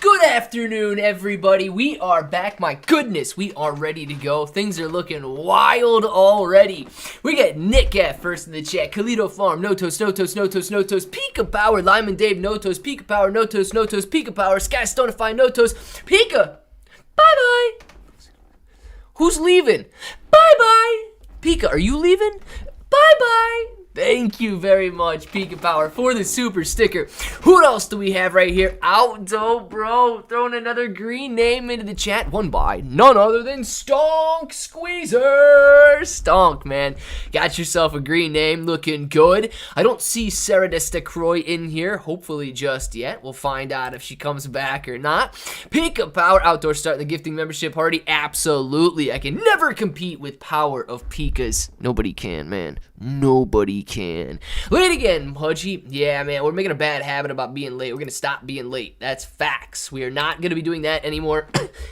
Good afternoon, everybody. We are back. My goodness, we are ready to go. Things are looking wild already. We got Nick F first in the chat. Kalito Farm, Notos, Pika Power, Lyman Dave, Notos, Pika Power, Notos, Pika Power, Sky Stonify, Notos, Pika. Bye-bye. Who's leaving? Bye-bye. Pika, are you leaving? Bye-bye. Thank you very much, Pika Power, for the super sticker. Who else do we have right here? Outdo, bro, throwing another green name into the chat. One by none other than Stonk Squeezer. Stonk, man. Got yourself a green name, looking good. I don't see Sarah Destekroy in here, hopefully just yet. We'll find out if she comes back or not. Pika Power, Outdoor starting the gifting membership party. Absolutely. I can never compete with power of Pikas. Nobody can, man. Nobody can. Late again, Pudgy. Yeah, man, we're making a bad habit about being late. We're going to stop being late. That's facts. We are not going to be doing that anymore.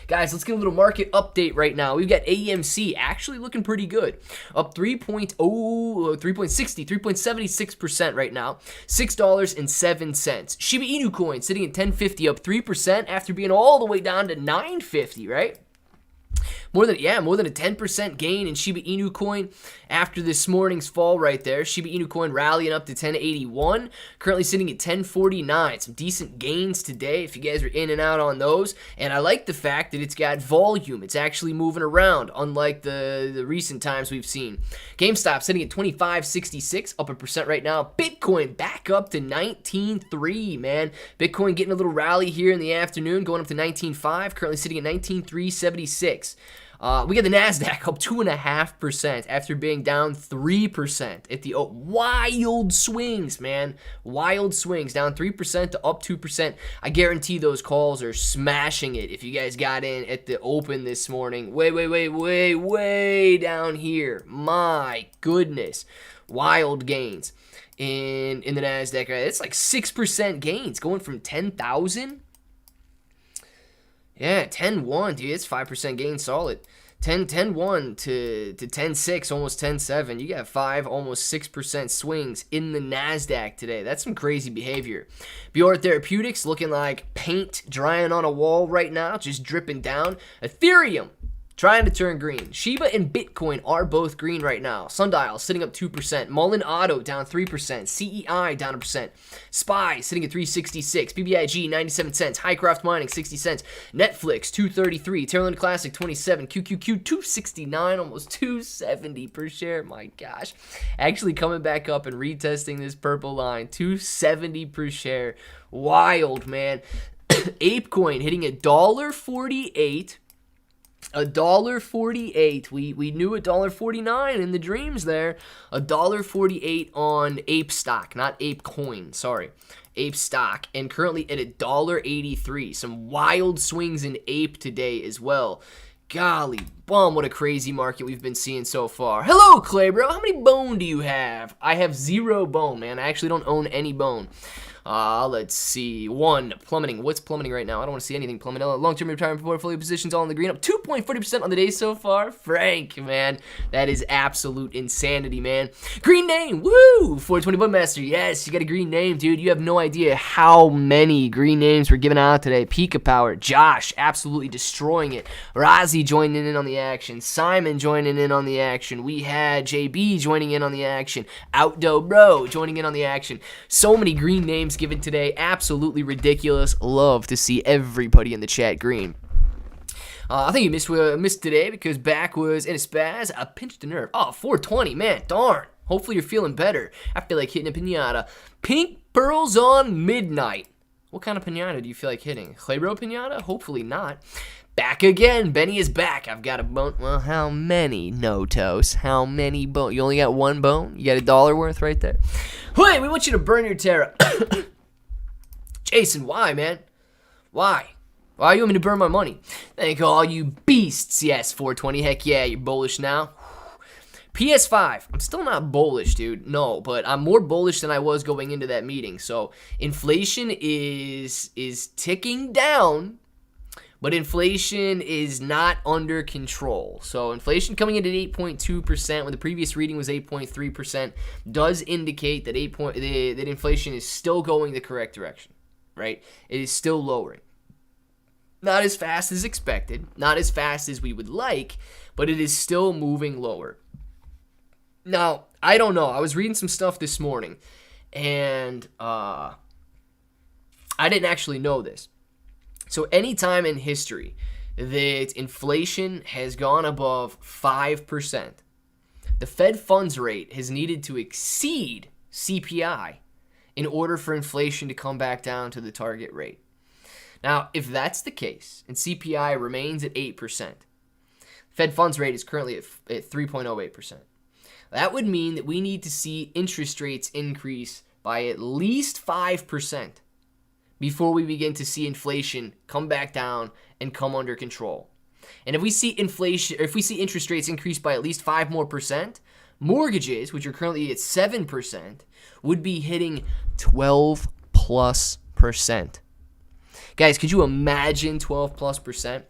Guys, let's get a little market update right now. We've got AMC actually looking pretty good. Up 3.76% right now. $6.07. Shiba Inu coin sitting at 1050, up 3% after being all the way down to 950, right? More than a 10% gain in Shiba Inu coin after this morning's fall right there. Shiba Inu coin rallying up to 1081, currently sitting at 1049. Some decent gains today if you guys are in and out on those. And I like the fact that it's got volume. It's actually moving around, unlike the recent times we've seen. GameStop sitting at 2566, up 1% right now. Bitcoin back up to 19.3, man. Bitcoin getting a little rally here in the afternoon, going up to 19.5, currently sitting at 19.376. We got the NASDAQ up 2.5% after being down 3% at the wild swings, man. Wild swings, down 3% to up 2%. I guarantee those calls are smashing it if you guys got in at the open this morning. Way down here. My goodness. Wild gains in the NASDAQ. It's like 6% gains going from 10,000. Yeah, 10.1, dude. It's 5% gain solid. 10.1 to 10.6, almost 10.7. You got 5, almost 6% swings in the NASDAQ today. That's some crazy behavior. Bior Therapeutics looking like paint drying on a wall right now, just dripping down. Ethereum trying to turn green. Shiba and Bitcoin are both green right now. Sundial sitting up 2%. Mullen Auto down 3%. CEI down 1%. SPY sitting at 366. BBIG 97 cents. Highcroft Mining 60 cents. Netflix 233. Terra Luna Classic 27. QQQ 269. Almost 270 per share. My gosh. Actually coming back up and retesting this purple line. 270 per share. Wild, man. ApeCoin hitting $1.48. $1.48. We knew $1.49 in the dreams there. $1.48 on Ape Stock, not Ape Coin. Sorry, Ape Stock, and currently at $1.83. Some wild swings in Ape today as well. Golly bum, what a crazy market we've been seeing so far. Hello, Clay, bro. How many bone do you have? I have 0 bone, man. I actually don't own any bone. Let's see. 1, plummeting. What's plummeting right now? I don't want to see anything plummeting. Long-term retirement portfolio positions all in the green. Up 2.40% on the day so far. Frank, man. That is absolute insanity, man. Green name. Woo! 421 Master. Yes, you got a green name, dude. You have no idea how many green names we're giving out today. Pika Power. Josh, absolutely destroying it. Razi joining in on the action. Simon joining in on the action. We had JB joining in on the action. Outdo Bro joining in on the action. So many green names given today. Absolutely ridiculous. Love to see everybody in the chat green. I think you missed today because back was in a spaz. I pinched a nerve. Oh, 420, man. Darn. Hopefully you're feeling better. I feel like hitting a pinata. Pink pearls on midnight. What kind of pinata do you feel like hitting? Claybro pinata? Hopefully not. Back again. Benny is back. I've got a bone. Well, how many, Notos? How many bone? You only got 1 bone? You got $1 worth right there? Hey, we want you to burn your Terra. Jason, why, man? Why? Why you want me to burn my money? Thank all you beasts. Yes, 420. Heck yeah, you're bullish now. PS5. I'm still not bullish, dude. No, but I'm more bullish than I was going into that meeting. So inflation is ticking down. But inflation is not under control. So inflation coming in at 8.2% when the previous reading was 8.3% does indicate that that inflation is still going the correct direction, right? It is still lowering. Not as fast as expected, not as fast as we would like, but it is still moving lower. Now, I don't know. I was reading some stuff this morning, and I didn't actually know this. So anytime in history that inflation has gone above 5%, the Fed funds rate has needed to exceed CPI in order for inflation to come back down to the target rate. Now, if that's the case, and CPI remains at 8%, Fed funds rate is currently at 3.08%. That would mean that we need to see interest rates increase by at least 5% before we begin to see inflation come back down and come under control. And if we see interest rates increase by at least 5% more, mortgages, which are currently at 7%, would be hitting 12+%. Guys, could you imagine 12+%?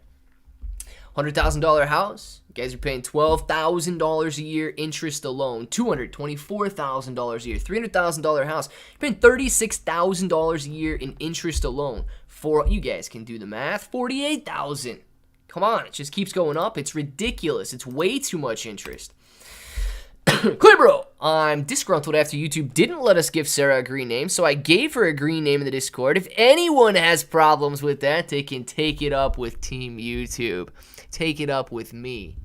$100,000 house, you guys are paying $12,000 a year interest alone. $224,000 a year. $300,000 house, you're paying $36,000 a year in interest alone. You guys can do the math. $48,000. Come on, it just keeps going up. It's ridiculous. It's way too much interest. Clear, bro. I'm disgruntled after YouTube didn't let us give Sarah a green name, so I gave her a green name in the Discord. If anyone has problems with that, they can take it up with Team YouTube. Take it up with me.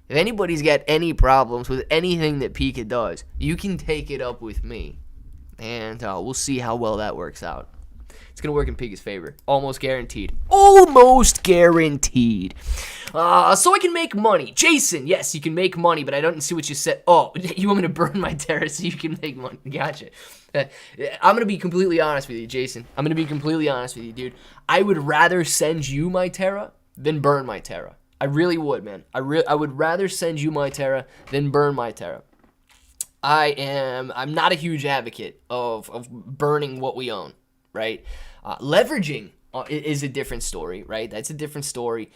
If anybody's got any problems with anything that Pika does, you can take it up with me. And we'll see how well that works out. It's going to work in Pika's favor. Almost guaranteed. Almost guaranteed. So I can make money. Jason, yes, you can make money, but I don't see what you said. Oh, you want me to burn my Terra so you can make money? Gotcha. I'm going to be completely honest with you, Jason. I'm going to be completely honest with you, dude. I would rather send you my Terra than burn my Terra. I really would, man. I would rather send you my Terra than burn my Terra. I'm not a huge advocate of burning what we own, right? Leveraging is a different story, right? That's a different story.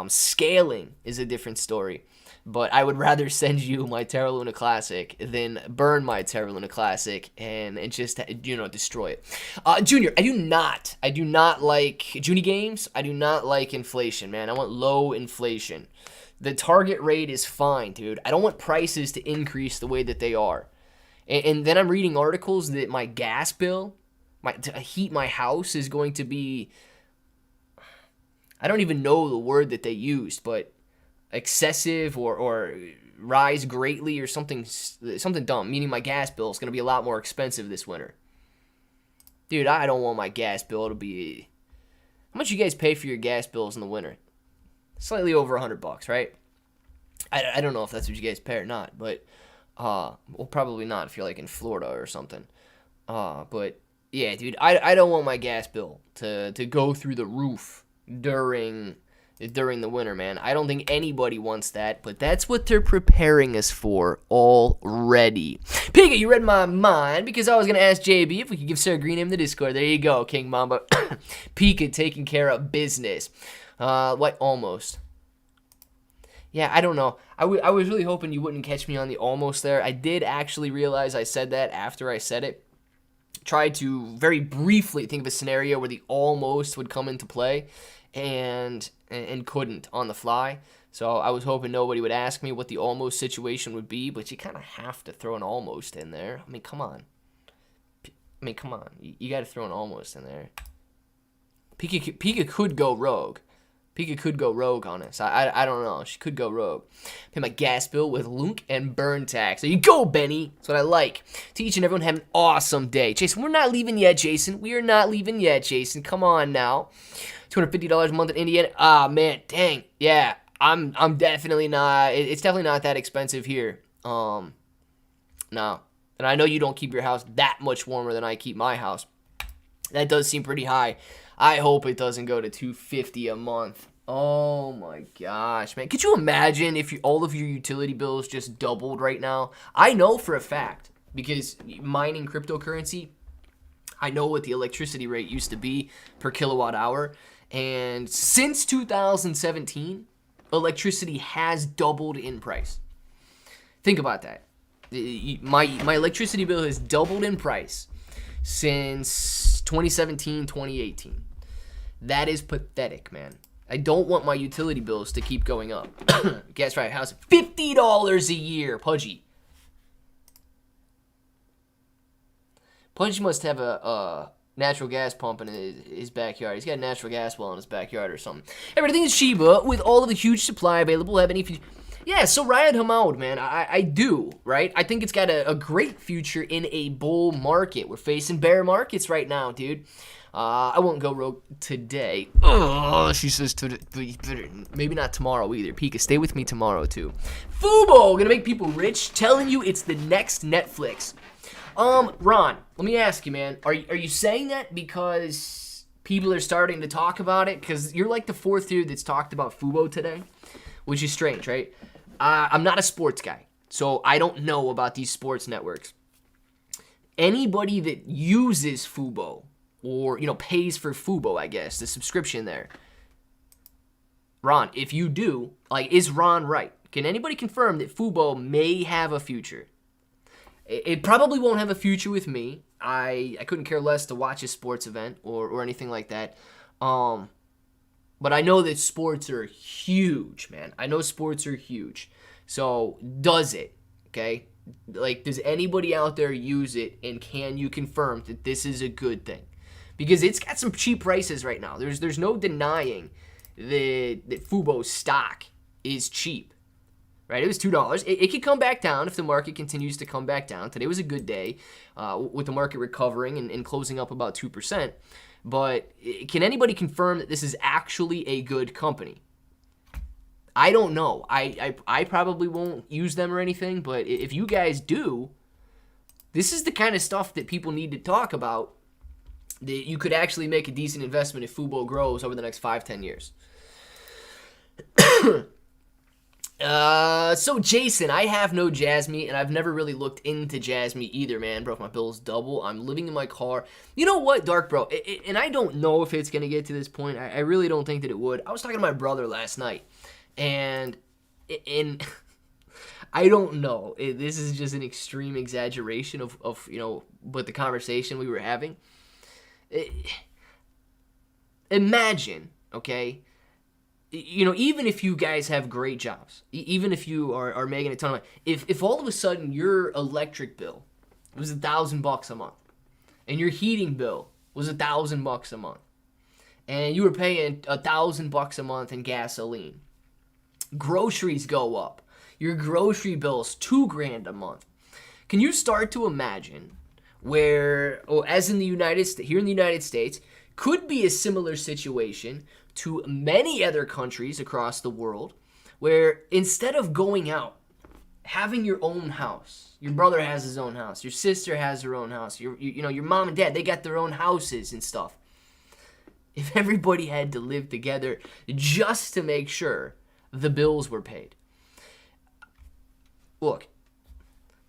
Scaling is a different story. But I would rather send you my Terra Luna Classic than burn my Terra Luna Classic and just, destroy it. Junior, I do not like Junie games. I do not like inflation, man. I want low inflation. The target rate is fine, dude. I don't want prices to increase the way that they are. And then I'm reading articles that my gas bill, to heat my house is going to be, I don't even know the word that they used, but excessive or rise greatly or something dumb, meaning my gas bill is going to be a lot more expensive this winter. Dude, I don't want my gas bill to be, how much you guys pay for your gas bills in the winter? Slightly over $100, right? I don't know if that's what you guys pay or not, but, well, probably not if you're like in Florida or something. But yeah, dude, I don't want my gas bill to go through the roof during the winter, man. I don't think anybody wants that, but that's what they're preparing us for already. Pika, you read my mind because I was going to ask JB if we could give Sarah Green name in the Discord. There you go, King Mamba. Pika taking care of business. What? Almost. Yeah, I don't know. I was really hoping you wouldn't catch me on the almost there. I did actually realize I said that after I said it. Tried to very briefly think of a scenario where the almost would come into play and couldn't on the fly. So I was hoping nobody would ask me what the almost situation would be, but you kind of have to throw an almost in there. I mean, come on. You got to throw an almost in there. Pika could go rogue. Pika could go rogue on us. I don't know. She could go rogue. Pay my gas bill with LUNC and burn tax. There you go, Benny. That's what I like. To each and everyone, have an awesome day. Jason, we're not leaving yet, Jason. We are not leaving yet, Jason. Come on now. $250 a month in Indiana. Ah, man. Dang. Yeah. I'm definitely not. It's definitely not that expensive here. No. And I know you don't keep your house that much warmer than I keep my house. That does seem pretty high. I hope it doesn't go to $250 a month. Oh my gosh, man. Could you imagine if all of your utility bills just doubled right now? I know for a fact, because mining cryptocurrency, I know what the electricity rate used to be per kilowatt hour. And since 2017, electricity has doubled in price. Think about that. My electricity bill has doubled in price since 2017, 2018. That is pathetic, man. I don't want my utility bills to keep going up. Guess right, how's it? $50 a year, Pudgy. Pudgy must have a natural gas pump in his backyard. He's got a natural gas well in his backyard or something. Everything is Shiba with all of the huge supply available. Have any future? Yeah, so Riyad Hamoud, man, I do, right? I think it's got a great future in a bull market. We're facing bear markets right now, dude. I won't go rogue today. Oh, she says maybe not tomorrow either. Pika, stay with me tomorrow too. Fubo, gonna make people rich. Telling you it's the next Netflix. Ron, let me ask you, man. Are you saying that because people are starting to talk about it? Because you're like the fourth dude that's talked about Fubo today, which is strange, right? I'm not a sports guy, so I don't know about these sports networks. Anybody that uses Fubo, or, pays for Fubo, I guess, the subscription there. Ron, if you do, is Ron right? Can anybody confirm that Fubo may have a future? It probably won't have a future with me. I couldn't care less to watch a sports event or anything like that. But I know that sports are huge, man. I know sports are huge. So, does it? Okay? Does anybody out there use it, and can you confirm that this is a good thing? Because it's got some cheap prices right now. There's no denying that Fubo stock is cheap. Right? It was $2. It could come back down if the market continues to come back down. Today was a good day with the market recovering and closing up about 2%. But can anybody confirm that this is actually a good company? I don't know. I probably won't use them or anything, but if you guys do, this is the kind of stuff that people need to talk about, that you could actually make a decent investment if Fubo grows over the next 5-10 years. So Jason, I have no Jasmy, and I've never really looked into Jasmy either, man. Bro, if my bill's double, I'm living in my car. You know what, Dark Bro, and I don't know if it's going to get to this point. I really don't think that it would. I was talking to my brother last night, and I don't know. This is just an extreme exaggeration of but the conversation we were having. Imagine, okay, even if you guys have great jobs, even if you are making a ton of money, if all of a sudden your electric bill was $1,000 a month, and your heating bill was $1,000 a month, and you were paying $1,000 a month in gasoline, groceries go up, your grocery bill's $2,000 a month. Can you start to imagine where, as in the here in the United States, could be a similar situation to many other countries across the world, where instead of going out, having your own house, your brother has his own house, your sister has her own house, your mom and dad, they got their own houses and stuff. If everybody had to live together just to make sure the bills were paid. Look,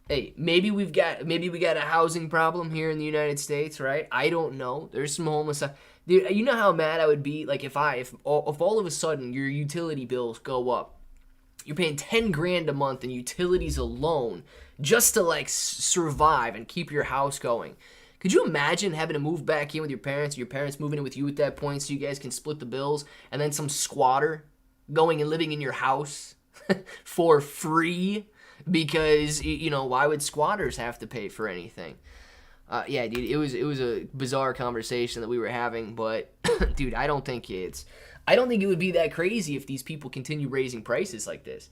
hey, maybe we got a housing problem here in the United States, right? I don't know. There's some homeless. Dude, you know how mad I would be, if all of a sudden your utility bills go up, you're paying $10,000 a month in utilities alone just to survive and keep your house going. Could you imagine having to move back in with your parents, or your parents moving in with you at that point so you guys can split the bills, and then some squatter going and living in your house for free? Because, why would squatters have to pay for anything? Yeah, dude, it was a bizarre conversation that we were having, but, dude, I don't think it would be that crazy if these people continue raising prices like this.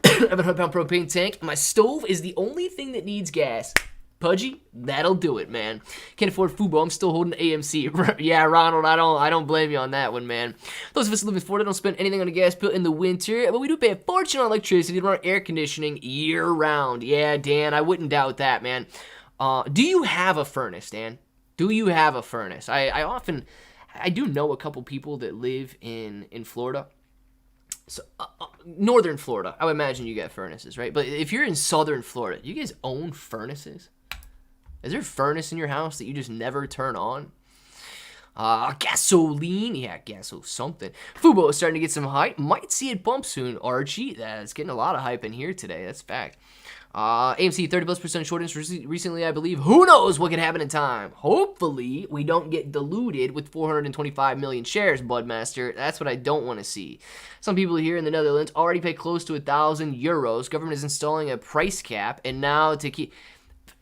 I have a 100-pound propane tank. My stove is the only thing that needs gas. Pudgy, that'll do it, man. Can't afford Fubo. I'm still holding AMC. Yeah, Ronald, I don't blame you on that one, man. Those of us who live in Florida don't spend anything on a gas bill in the winter, but we do pay a fortune on electricity and run our air conditioning year-round. Yeah, Dan, I wouldn't doubt that, man. Do you have a furnace, Dan? Do you have a furnace? I do know a couple people that live in Florida. So, northern Florida, I would imagine you got furnaces, right? But if you're in southern Florida, you guys own furnaces? Is there a furnace in your house that you just never turn on? Gasoline? Yeah, something. Fubo is starting to get some hype. Might see it bump soon, Archie. That's getting a lot of hype in here today. That's fact. AMC 30+% short interest recently, I believe. Who knows what could happen in time? Hopefully, we don't get diluted with 425 million shares, Budmaster. That's what I don't want to see. Some people here in the Netherlands already pay close to 1,000 euros. Government is installing a price cap, and now to keep...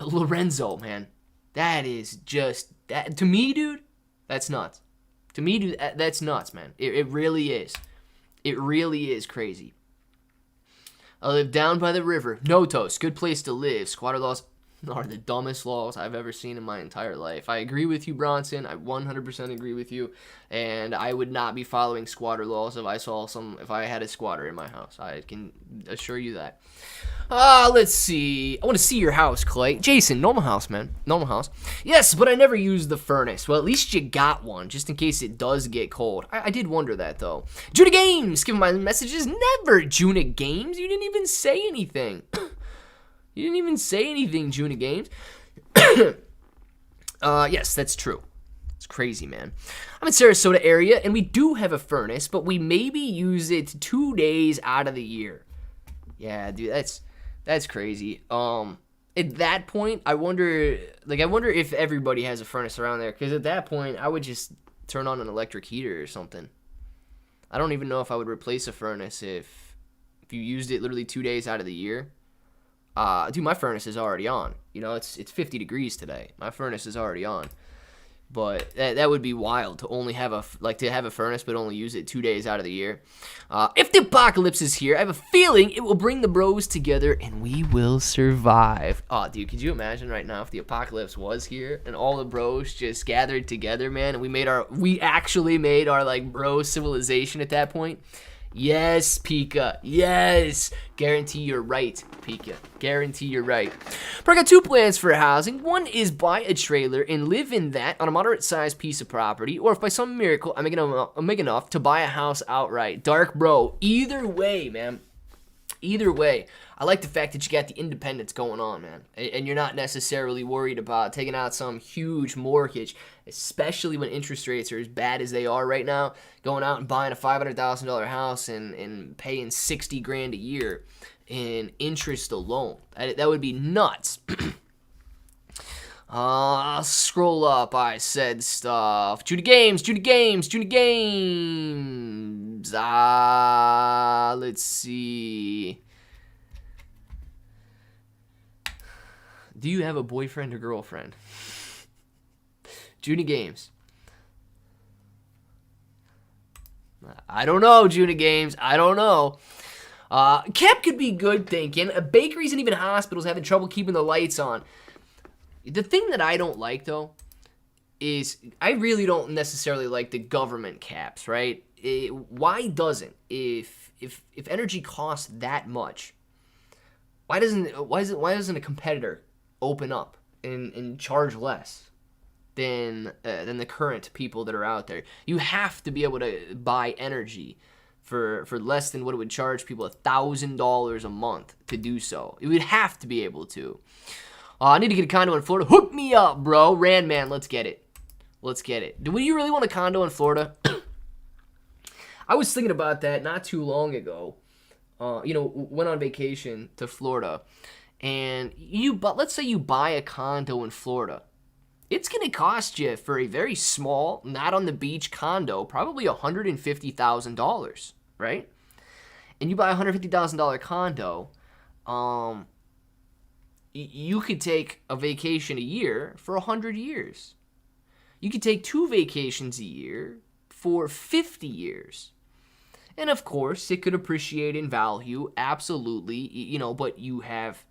Lorenzo, man. That is just... that to me, dude, that's nuts. To me, dude, that's nuts, man. It really is. It really is crazy. I live down by the river. Notos, good place to live. Squatter laws are the dumbest laws I've ever seen in my entire life. I agree with you, Bronson. I 100% agree with you. And I would not be following squatter laws if I had a squatter in my house. I can assure you that. Let's see. I want to see your house, Clay. Jason, normal house, man. Normal house. Yes, but I never used the furnace. Well, at least you got one, just in case it does get cold. I did wonder that, though. Juna Games, give my messages. Never, Juna Games. You didn't even say anything. You didn't even say anything, Juna Games. Yes, that's true. It's crazy, man. I'm in Sarasota area, and we do have a furnace, but we maybe use it 2 days out of the year. Yeah, dude, that's crazy. At that point, I wonder if everybody has a furnace around there, because at that point, I would just turn on an electric heater or something. I don't even know if I would replace a furnace if you used it literally 2 days out of the year. Dude, my furnace is already on. You know, it's 50 degrees today. My furnace is already on. But that would be wild to only have a furnace but only use it 2 days out of the year. If the apocalypse is here, I have a feeling it will bring the bros together and we will survive. Oh, dude, could you imagine right now if the apocalypse was here and all the bros just gathered together, man, and we actually made our like bro civilization at that point? Yes, Pika. Yes. Guarantee you're right, Pika. Guarantee you're right. But I got two plans for housing. One is buy a trailer and live in that on a moderate-sized piece of property, or if by some miracle I make enough to buy a house outright. Dark bro. Either way, man. Either way. I like the fact that you got the independence going on, man. And you're not necessarily worried about taking out some huge mortgage, especially when interest rates are as bad as they are right now. Going out and buying a $500,000 house and paying $60,000 a year in interest alone. That would be nuts. Scroll up. I said stuff. Judy Games. Let's see. Do you have a boyfriend or girlfriend? Judy Games. I don't know, Judy Games. I don't know. Cap could be good thinking. Bakeries and even hospitals having trouble keeping the lights on. The thing that I don't like, though, is I really don't necessarily like the government caps, right? Why doesn't? If energy costs that much, why doesn't a competitor open up and charge less than the current people that are out there? You have to be able to buy energy for less than what it would charge people $1,000 a month to do so. You would have to be able to. I need to get a condo in Florida. Hook me up, bro. Randman, let's get it. Let's get it. Do you really want a condo in Florida? I was thinking about that not too long ago. Went on vacation to Florida. And let's say you buy a condo in Florida. It's going to cost you for a very small, not on the beach condo, probably $150,000, right? And you buy a $150,000 condo, you could take a vacation a year for 100 years. You could take 2 vacations a year for 50 years. And of course, it could appreciate in value, absolutely, but you have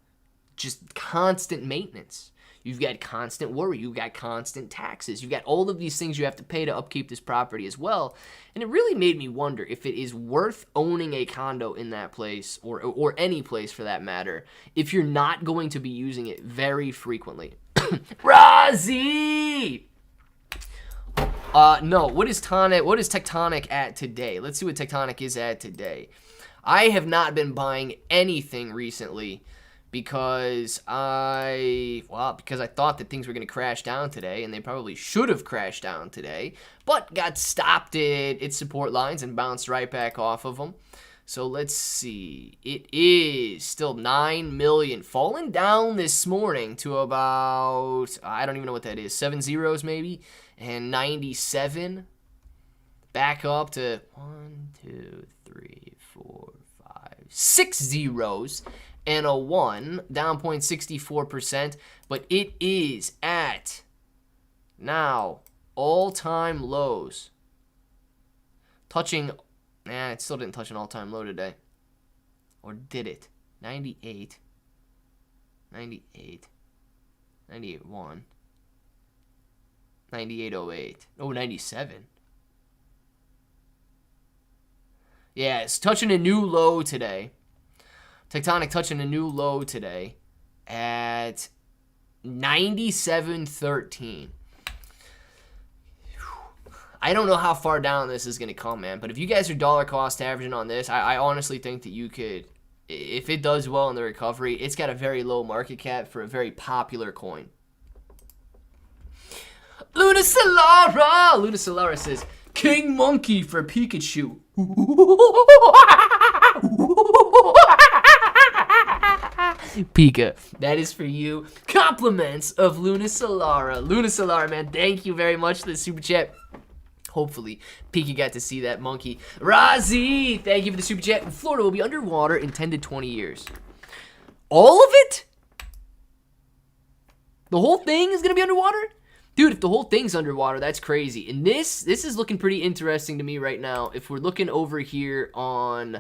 just constant maintenance. You've got constant worry. You've got constant taxes. You've got all of these things you have to pay to upkeep this property as well. And it really made me wonder if it is worth owning a condo in that place, or any place for that matter, if you're not going to be using it very frequently. Razi! No. What is Tectonic at today? Let's see what Tectonic is at today. I have not been buying anything recently because I thought that things were going to crash down today, and they probably should have crashed down today, but got stopped at its support lines and bounced right back off of them. So let's see. It is still 9 million. Falling down this morning to about, I don't even know what that is, 7 zeros maybe, and 97. Back up to 1, 2, 3, 4, 5, 6 zeros and a 1, down 0.64%. But it is at now all-time lows. Touching... it still didn't touch an all-time low today. Or did it? 98. 98. 98.1. 98.08. Oh, 97. Yeah, it's touching a new low today. Tectonic touching a new low today at 97.13. I don't know how far down this is going to come, man. But if you guys are dollar cost averaging on this, I honestly think that you could, if it does well in the recovery, it's got a very low market cap for a very popular coin. Luna Solara says, King Monkey for Pikachu. Pika, that is for you. Compliments of Luna Solara. Luna Solara, man, thank you very much for the super chat. Hopefully, Pika got to see that monkey. Razi, thank you for the super chat. Florida will be underwater in 10 to 20 years. All of it? The whole thing is going to be underwater? Dude, if the whole thing's underwater, that's crazy. And this is looking pretty interesting to me right now. If we're looking over here on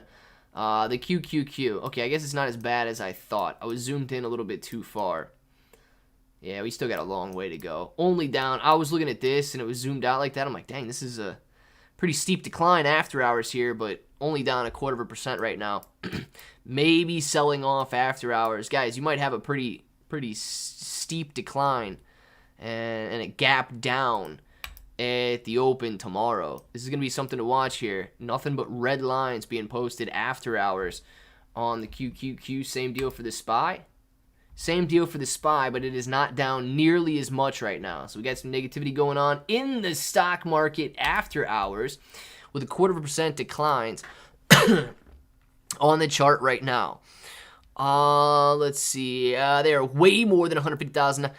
the QQQ. Okay, I guess it's not as bad as I thought. I was zoomed in a little bit too far. Yeah, we still got a long way to go. Only down. I was looking at this, and it was zoomed out like that. I'm like, dang, this is a pretty steep decline after hours here, but only down 0.25% right now. Maybe selling off after hours. Guys, you might have a pretty steep decline and a gap down at the open tomorrow. This is going to be something to watch here. Nothing but red lines being posted after hours on the QQQ. Same deal for the SPY. Same deal for the SPY, but it is not down nearly as much right now. So we got some negativity going on in the stock market after hours with 0.25% declines on the chart right now. Let's see. They are way more than 150,000.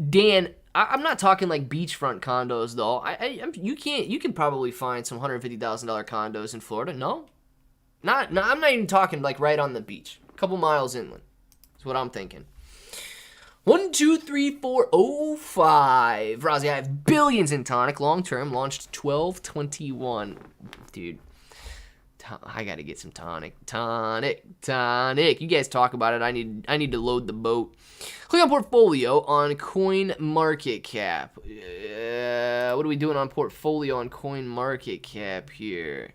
Dan, I'm not talking like beachfront condos though. You can probably find some $150,000 condos in Florida. No, I'm not even talking like right on the beach. A couple miles inland. That's what I'm thinking. 1, 2, 3, 4, 0, 5. Rozzy, I have billions in Tonic. Long term, launched 12/21. Dude, I gotta get some Tonic. Tonic. You guys talk about it. I need to load the boat. Click on portfolio on Coin Market Cap. What are we doing on portfolio on Coin Market Cap here?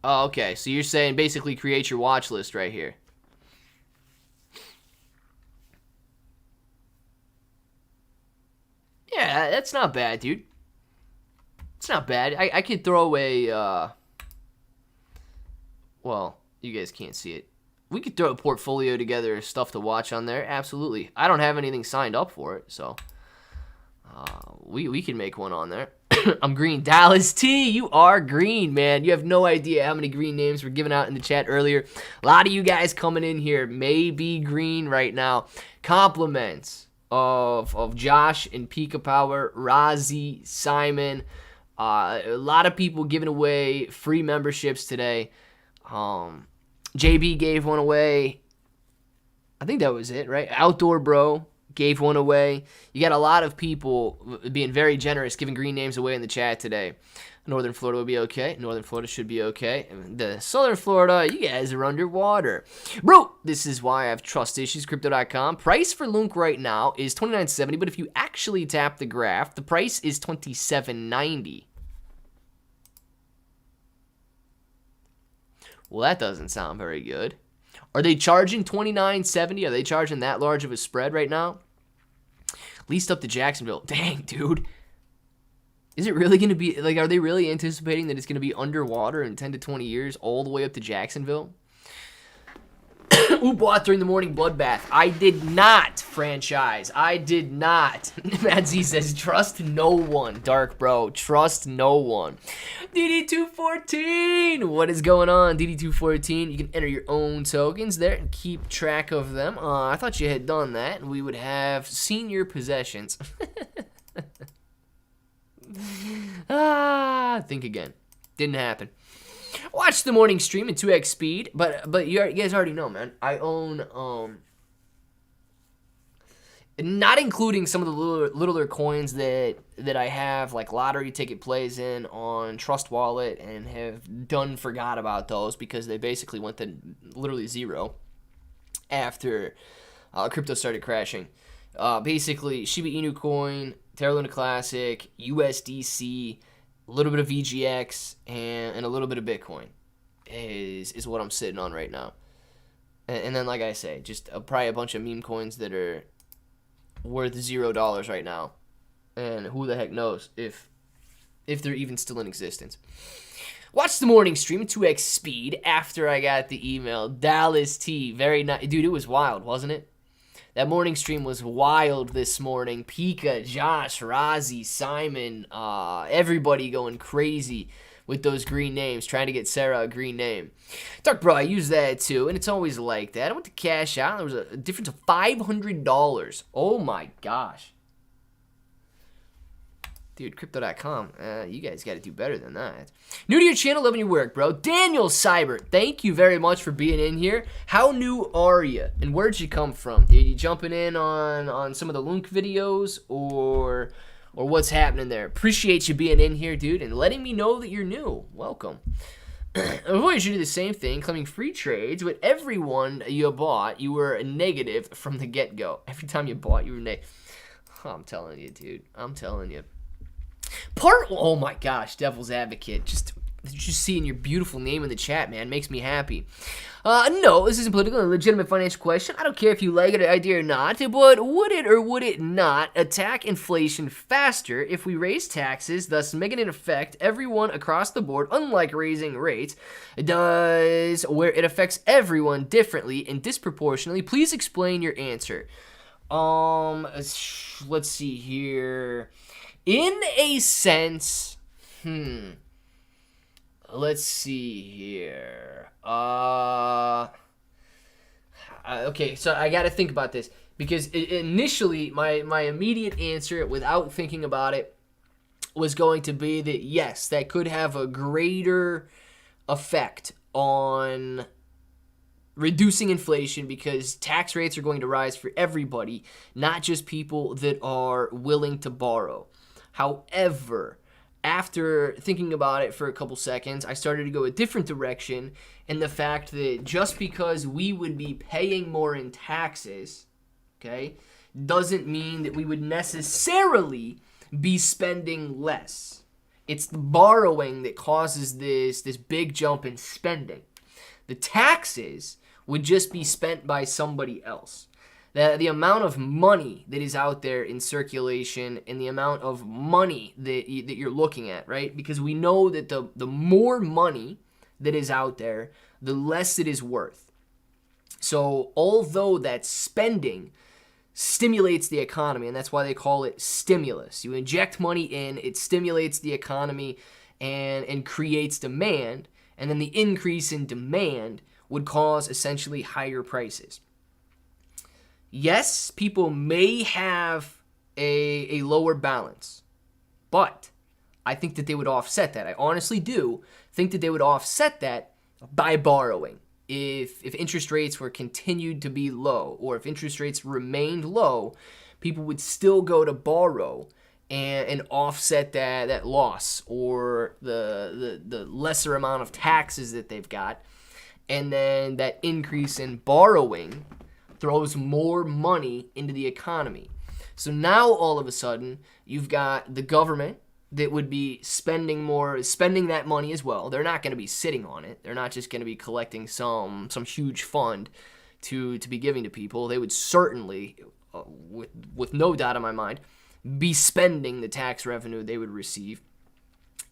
Oh, okay. So you're saying basically create your watch list right here. Yeah, that's not bad, dude. It's not bad. I could throw away, well, you guys can't see it. We could throw a portfolio together of stuff to watch on there. Absolutely. I don't have anything signed up for it, so we can make one on there. I'm green. Dallas T, you are green, man. You have no idea how many green names were given out in the chat earlier. A lot of you guys coming in here may be green right now. Compliments of Josh and Pika Power, Razi, Simon. A lot of people giving away free memberships today. JB gave one away. I think that was it, right? Outdoor Bro gave one away. You got a lot of people being very generous, giving green names away in the chat today. Northern Florida will be okay. Northern Florida should be okay. The Southern Florida, you guys are underwater. Bro, this is why I have trust issues. Crypto.com. Price for LUNC right now is $29.70, but if you actually tap the graph, the price is $27.90. Well, that doesn't sound very good. Are they charging $29.70? Are they charging that large of a spread right now? Leased up to Jacksonville. Dang, dude. Is it really going to be, like, are they really anticipating that it's going to be underwater in 10 to 20 years all the way up to Jacksonville? Who bought during the morning bloodbath? I did not, franchise. I did not. Matt Z says, trust no one. Dark bro, trust no one. DD214. What is going on, DD214? You can enter your own tokens there and keep track of them. I thought you had done that, and we would have seen your possessions. Think again. Didn't happen. Watch the morning stream at 2x speed, but you guys already know, man. I own, not including some of the littler coins that I have, like lottery ticket plays in on Trust Wallet, and have forgot about those because they basically went to literally zero after crypto started crashing. Basically, Shiba Inu coin, Terra Luna Classic, USDC, a little bit of VGX, and a little bit of Bitcoin is what I'm sitting on right now. And then, like I say, just probably a bunch of meme coins that are worth $0 right now. And who the heck knows if they're even still in existence. Watch the morning stream at 2x speed after I got the email. Dallas T, very nice. Dude, it was wild, wasn't it? That morning stream was wild this morning. Pika, Josh, Razi, Simon, everybody going crazy with those green names, trying to get Sarah a green name. Dark bro, I use that too, and it's always like that. I went to Cashapp. There was a difference of $500. Oh my gosh. Dude, Crypto.com, you guys got to do better than that. New to your channel, loving your work, bro. Daniel Cyber, thank you very much for being in here. How new are you, and where'd you come from? Are you jumping in on some of the LUNC videos, or what's happening there? Appreciate you being in here, dude, and letting me know that you're new. Welcome. Avoid you do the same thing, claiming free trades with everyone you bought. You were a negative from the get-go. Every time you bought, you were negative. Oh, I'm telling you, dude. I'm telling you. Oh my gosh, Devil's Advocate. Just seeing your beautiful name in the chat, man, makes me happy. No, this isn't political, a legitimate financial question. I don't care if you like it idea or not, but would it or would it not attack inflation faster if we raise taxes, thus making it affect everyone across the board, unlike raising rates, does where it affects everyone differently and disproportionately? Please explain your answer. Let's see here. In a sense, let's see here. Okay, so I got to think about this because initially my immediate answer, without thinking about it, was going to be that yes, that could have a greater effect on reducing inflation because tax rates are going to rise for everybody, not just people that are willing to borrow. However, after thinking about it for a couple seconds, I started to go a different direction in the fact that just because we would be paying more in taxes, okay, doesn't mean that we would necessarily be spending less. It's the borrowing that causes this big jump in spending. The taxes would just be spent by somebody else. The amount of money that is out there in circulation and the amount of money that you're looking at, right? Because we know that the more money that is out there, the less it is worth. So although that spending stimulates the economy, and that's why they call it stimulus. You inject money in, it stimulates the economy and creates demand, and then the increase in demand would cause essentially higher prices. Yes, people may have a lower balance, but I think that they would offset that. I honestly do think that they would offset that by borrowing. If interest rates were continued to be low, or if interest rates remained low, people would still go to borrow and offset that loss or the lesser amount of taxes that they've got. And then that increase in borrowing throws more money into the economy. So now all of a sudden, you've got the government that would be spending that money as well. They're not going to be sitting on it. They're not just going to be collecting some huge fund to be giving to people. They would certainly, with no doubt in my mind, be spending the tax revenue they would receive.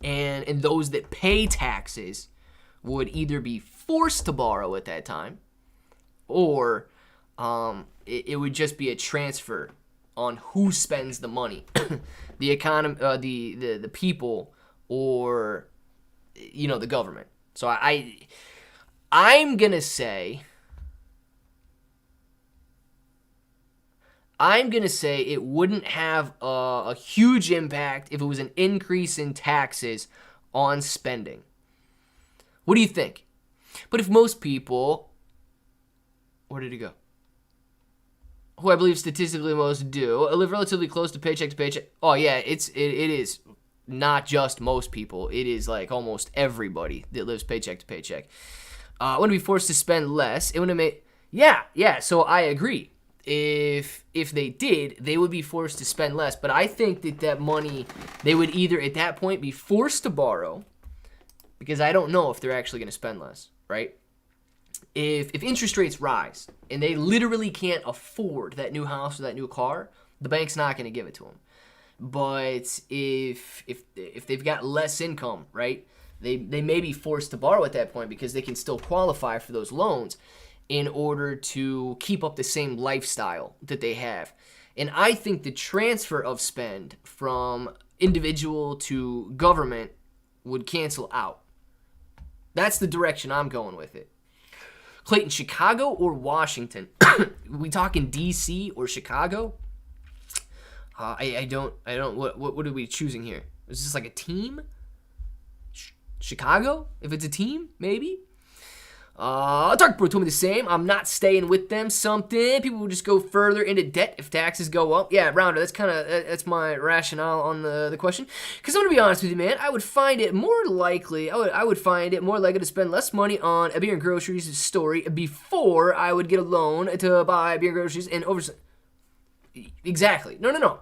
And those that pay taxes would either be forced to borrow at that time, or it would just be a transfer on who spends the money, the economy, the people, or the government. So I'm gonna say it wouldn't have a huge impact if it was an increase in taxes on spending. What do you think? But if most people, where did it go? Who I believe statistically most do, live relatively close to paycheck. Oh yeah, it is not just most people. It is like almost everybody that lives paycheck to paycheck. Wouldn't be forced to spend less. It wouldn't make. Yeah. So I agree. If they did, they would be forced to spend less. But I think that money they would either at that point be forced to borrow, because I don't know if they're actually going to spend less, right? If interest rates rise and they literally can't afford that new house or that new car, the bank's not going to give it to them. But if they've got less income, right, they may be forced to borrow at that point because they can still qualify for those loans in order to keep up the same lifestyle that they have. And I think the transfer of spend from individual to government would cancel out. That's the direction I'm going with it. Clayton, Chicago or Washington? We talking DC or Chicago? I don't. What are we choosing here? Is this like a team? Chicago? If it's a team, maybe. Dark Bro told me the same. I'm not staying with them. Something people will just go further into debt if taxes go up. Yeah, Rounder. That's my rationale on the question. Because I'm gonna be honest with you, man. I would find it more likely. I would find it more likely to spend less money on a beer and groceries story before I would get a loan to buy beer and groceries and over. Exactly. No.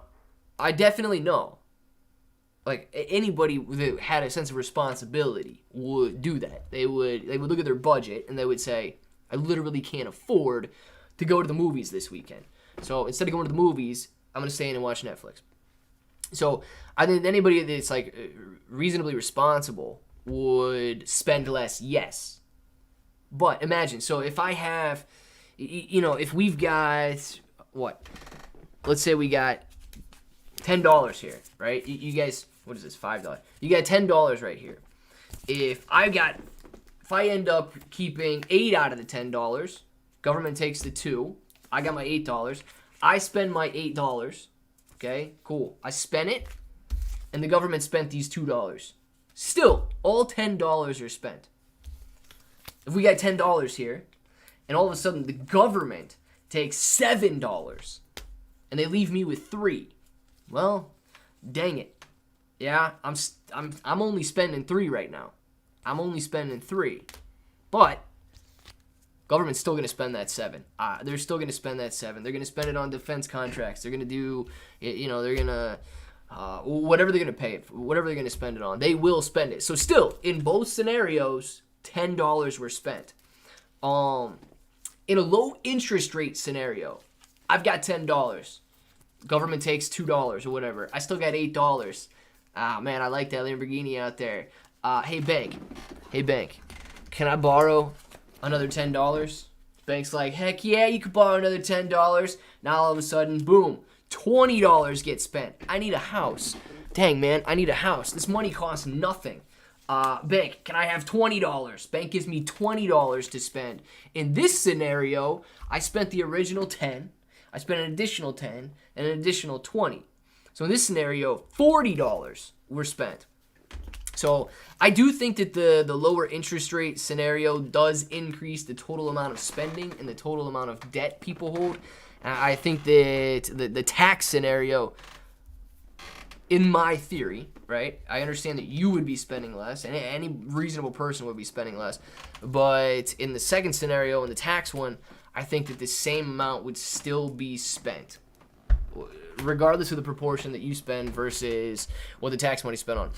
I definitely know. Like, anybody that had a sense of responsibility would do that. They would look at their budget and they would say, I literally can't afford to go to the movies this weekend. So instead of going to the movies, I'm going to stay in and watch Netflix. So I think anybody that's like reasonably responsible would spend less, yes. But imagine, so if I have, if we've got, what? Let's say we got $10 here, right? You guys, what is this, $5? You got $10 right here. If I end up keeping 8 out of the $10, government takes the 2. I got my $8. I spend my $8. Okay, cool. I spent it, and the government spent these $2. Still, all $10 are spent. If we got $10 here, and all of a sudden the government takes $7, and they leave me with 3. Well, dang it. Yeah, I'm only spending 3 right now. I'm only spending 3. But government's still going to spend that 7. They're still going to spend that 7. They're going to spend it on defense contracts. They're going to do, they're going to, whatever they're going to pay it, whatever they're going to spend it on, they will spend it. So still, in both scenarios, $10 were spent. In a low interest rate scenario, I've got $10. Government takes $2 or whatever. I still got $8. Ah, man, I like that Lamborghini out there. Hey, bank, can I borrow another $10? Bank's like, heck yeah, you could borrow another $10. Now all of a sudden, boom, $20 gets spent. I need a house. Dang, man, I need a house. This money costs nothing. Bank, can I have $20? Bank gives me $20 to spend. In this scenario, I spent the original 10. I spent an additional 10 and an additional 20. So in this scenario, $40 were spent. So I do think that the lower interest rate scenario does increase the total amount of spending and the total amount of debt people hold. I think that the tax scenario, in my theory, right, I understand that you would be spending less, and any reasonable person would be spending less. But in the second scenario, in the tax one, I think that the same amount would still be spent, regardless of the proportion that you spend versus what the tax money spent on.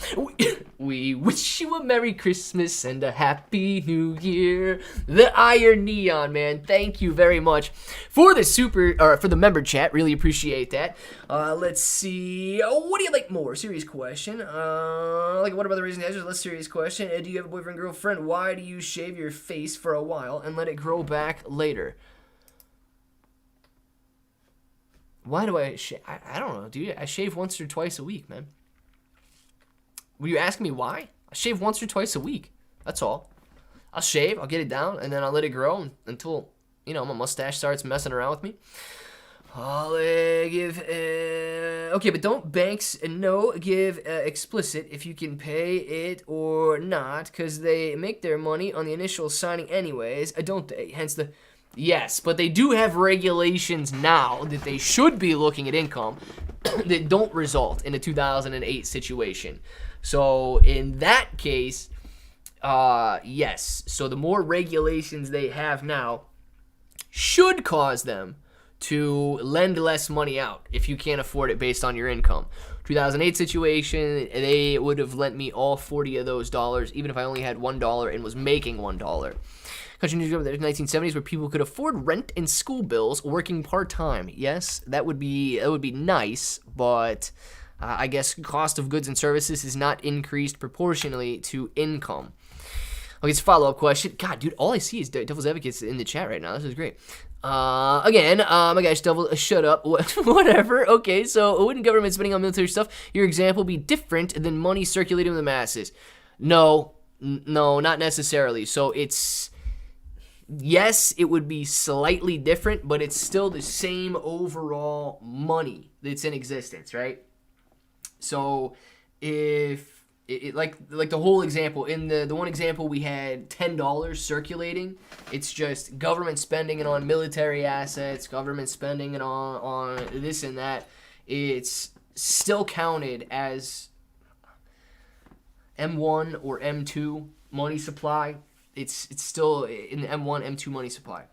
We wish you a Merry Christmas and a Happy New Year. The Iron Neon, man. Thank you very much for the for the member chat. Really appreciate that. Let's see. What do you like more? Serious question. What about the reason answers? Less serious question. Do you have a boyfriend, girlfriend? Why do you shave your face for a while and let it grow back later? Why do I shave? I don't know, dude. I shave once or twice a week, man. Were you asking me why? I shave once or twice a week. That's all. I'll shave, I'll get it down, and then I'll let it grow until, you know, my mustache starts messing around with me. I'll give, okay, but don't banks give explicit if you can pay it or not, because they make their money on the initial signing anyways, don't they? Hence the, yes, but they do have regulations now that they should be looking at income that don't result in a 2008 situation. So in that case, yes, so the more regulations they have now should cause them to lend less money out if you can't afford it based on your income. 2008 situation, they would have lent me all 40 of those dollars, even if I only had $1 and was making $1. Country news, there's 1970s where people could afford rent and school bills working part-time. Yes, that would be nice, but I guess cost of goods and services is not increased proportionally to income. Okay, it's a follow-up question. God, dude, all I see is devil's advocates in the chat right now. This is great. Again, my gosh, devil, shut up. Whatever. Okay, so wouldn't government spending on military stuff, your example, be different than money circulating in the masses? No, not necessarily. So it's, yes, it would be slightly different, but it's still the same overall money that's in existence, right? So if like the whole example, in the one example we had $10 circulating, it's just government spending it on military assets, government spending it on this and that. It's still counted as M1 or M2 money supply. It's still in the M1, M2 money supply.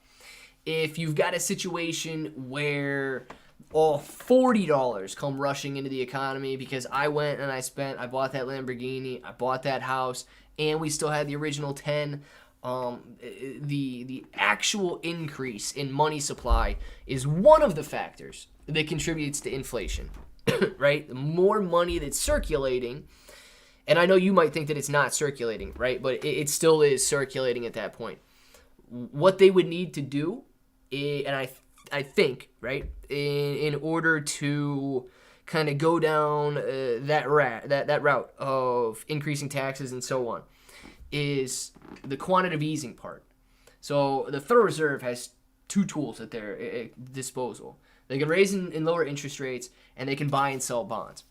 If you've got a situation where all $40 come rushing into the economy because I went and I bought that Lamborghini, I bought that house, and we still had the original 10. The actual increase in money supply is one of the factors that contributes to inflation, right? The more money that's circulating, and I know you might think that it's not circulating, right? But it still is circulating at that point. What they would need to do, and I think, right, in order to kind of go down that route of increasing taxes and so on, is the quantitative easing part. So the Federal Reserve has two tools at their disposal. They can raise and lower interest rates, and they can buy and sell bonds.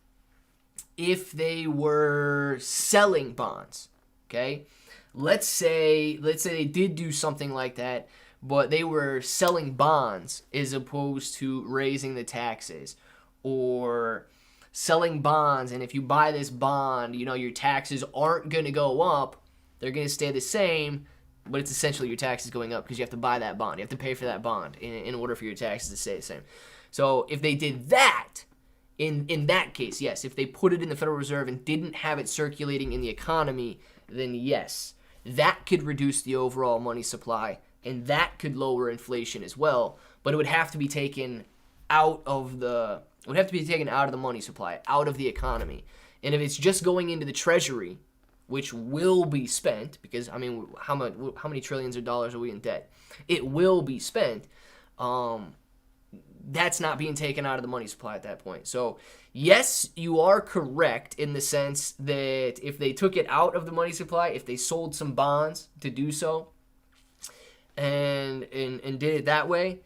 If they were selling bonds, okay, let's say they did do something like that, but they were selling bonds as opposed to raising the taxes, or selling bonds, and if you buy this bond, you know, your taxes aren't going to go up, they're going to stay the same, but it's essentially your taxes going up because you have to buy that bond. You have to pay for that bond in order for your taxes to stay the same. So if they did that, in that case, yes, if they put it in the Federal Reserve and didn't have it circulating in the economy, then yes, that could reduce the overall money supply, and that could lower inflation as well, but it would have to be taken out of the money supply, out of the economy. And if it's just going into the Treasury, which will be spent, because I mean, how many trillions of dollars are we in debt? It will be spent. That's not being taken out of the money supply at that point. So yes, you are correct in the sense that if they took it out of the money supply, if they sold some bonds to do so, and did it that way,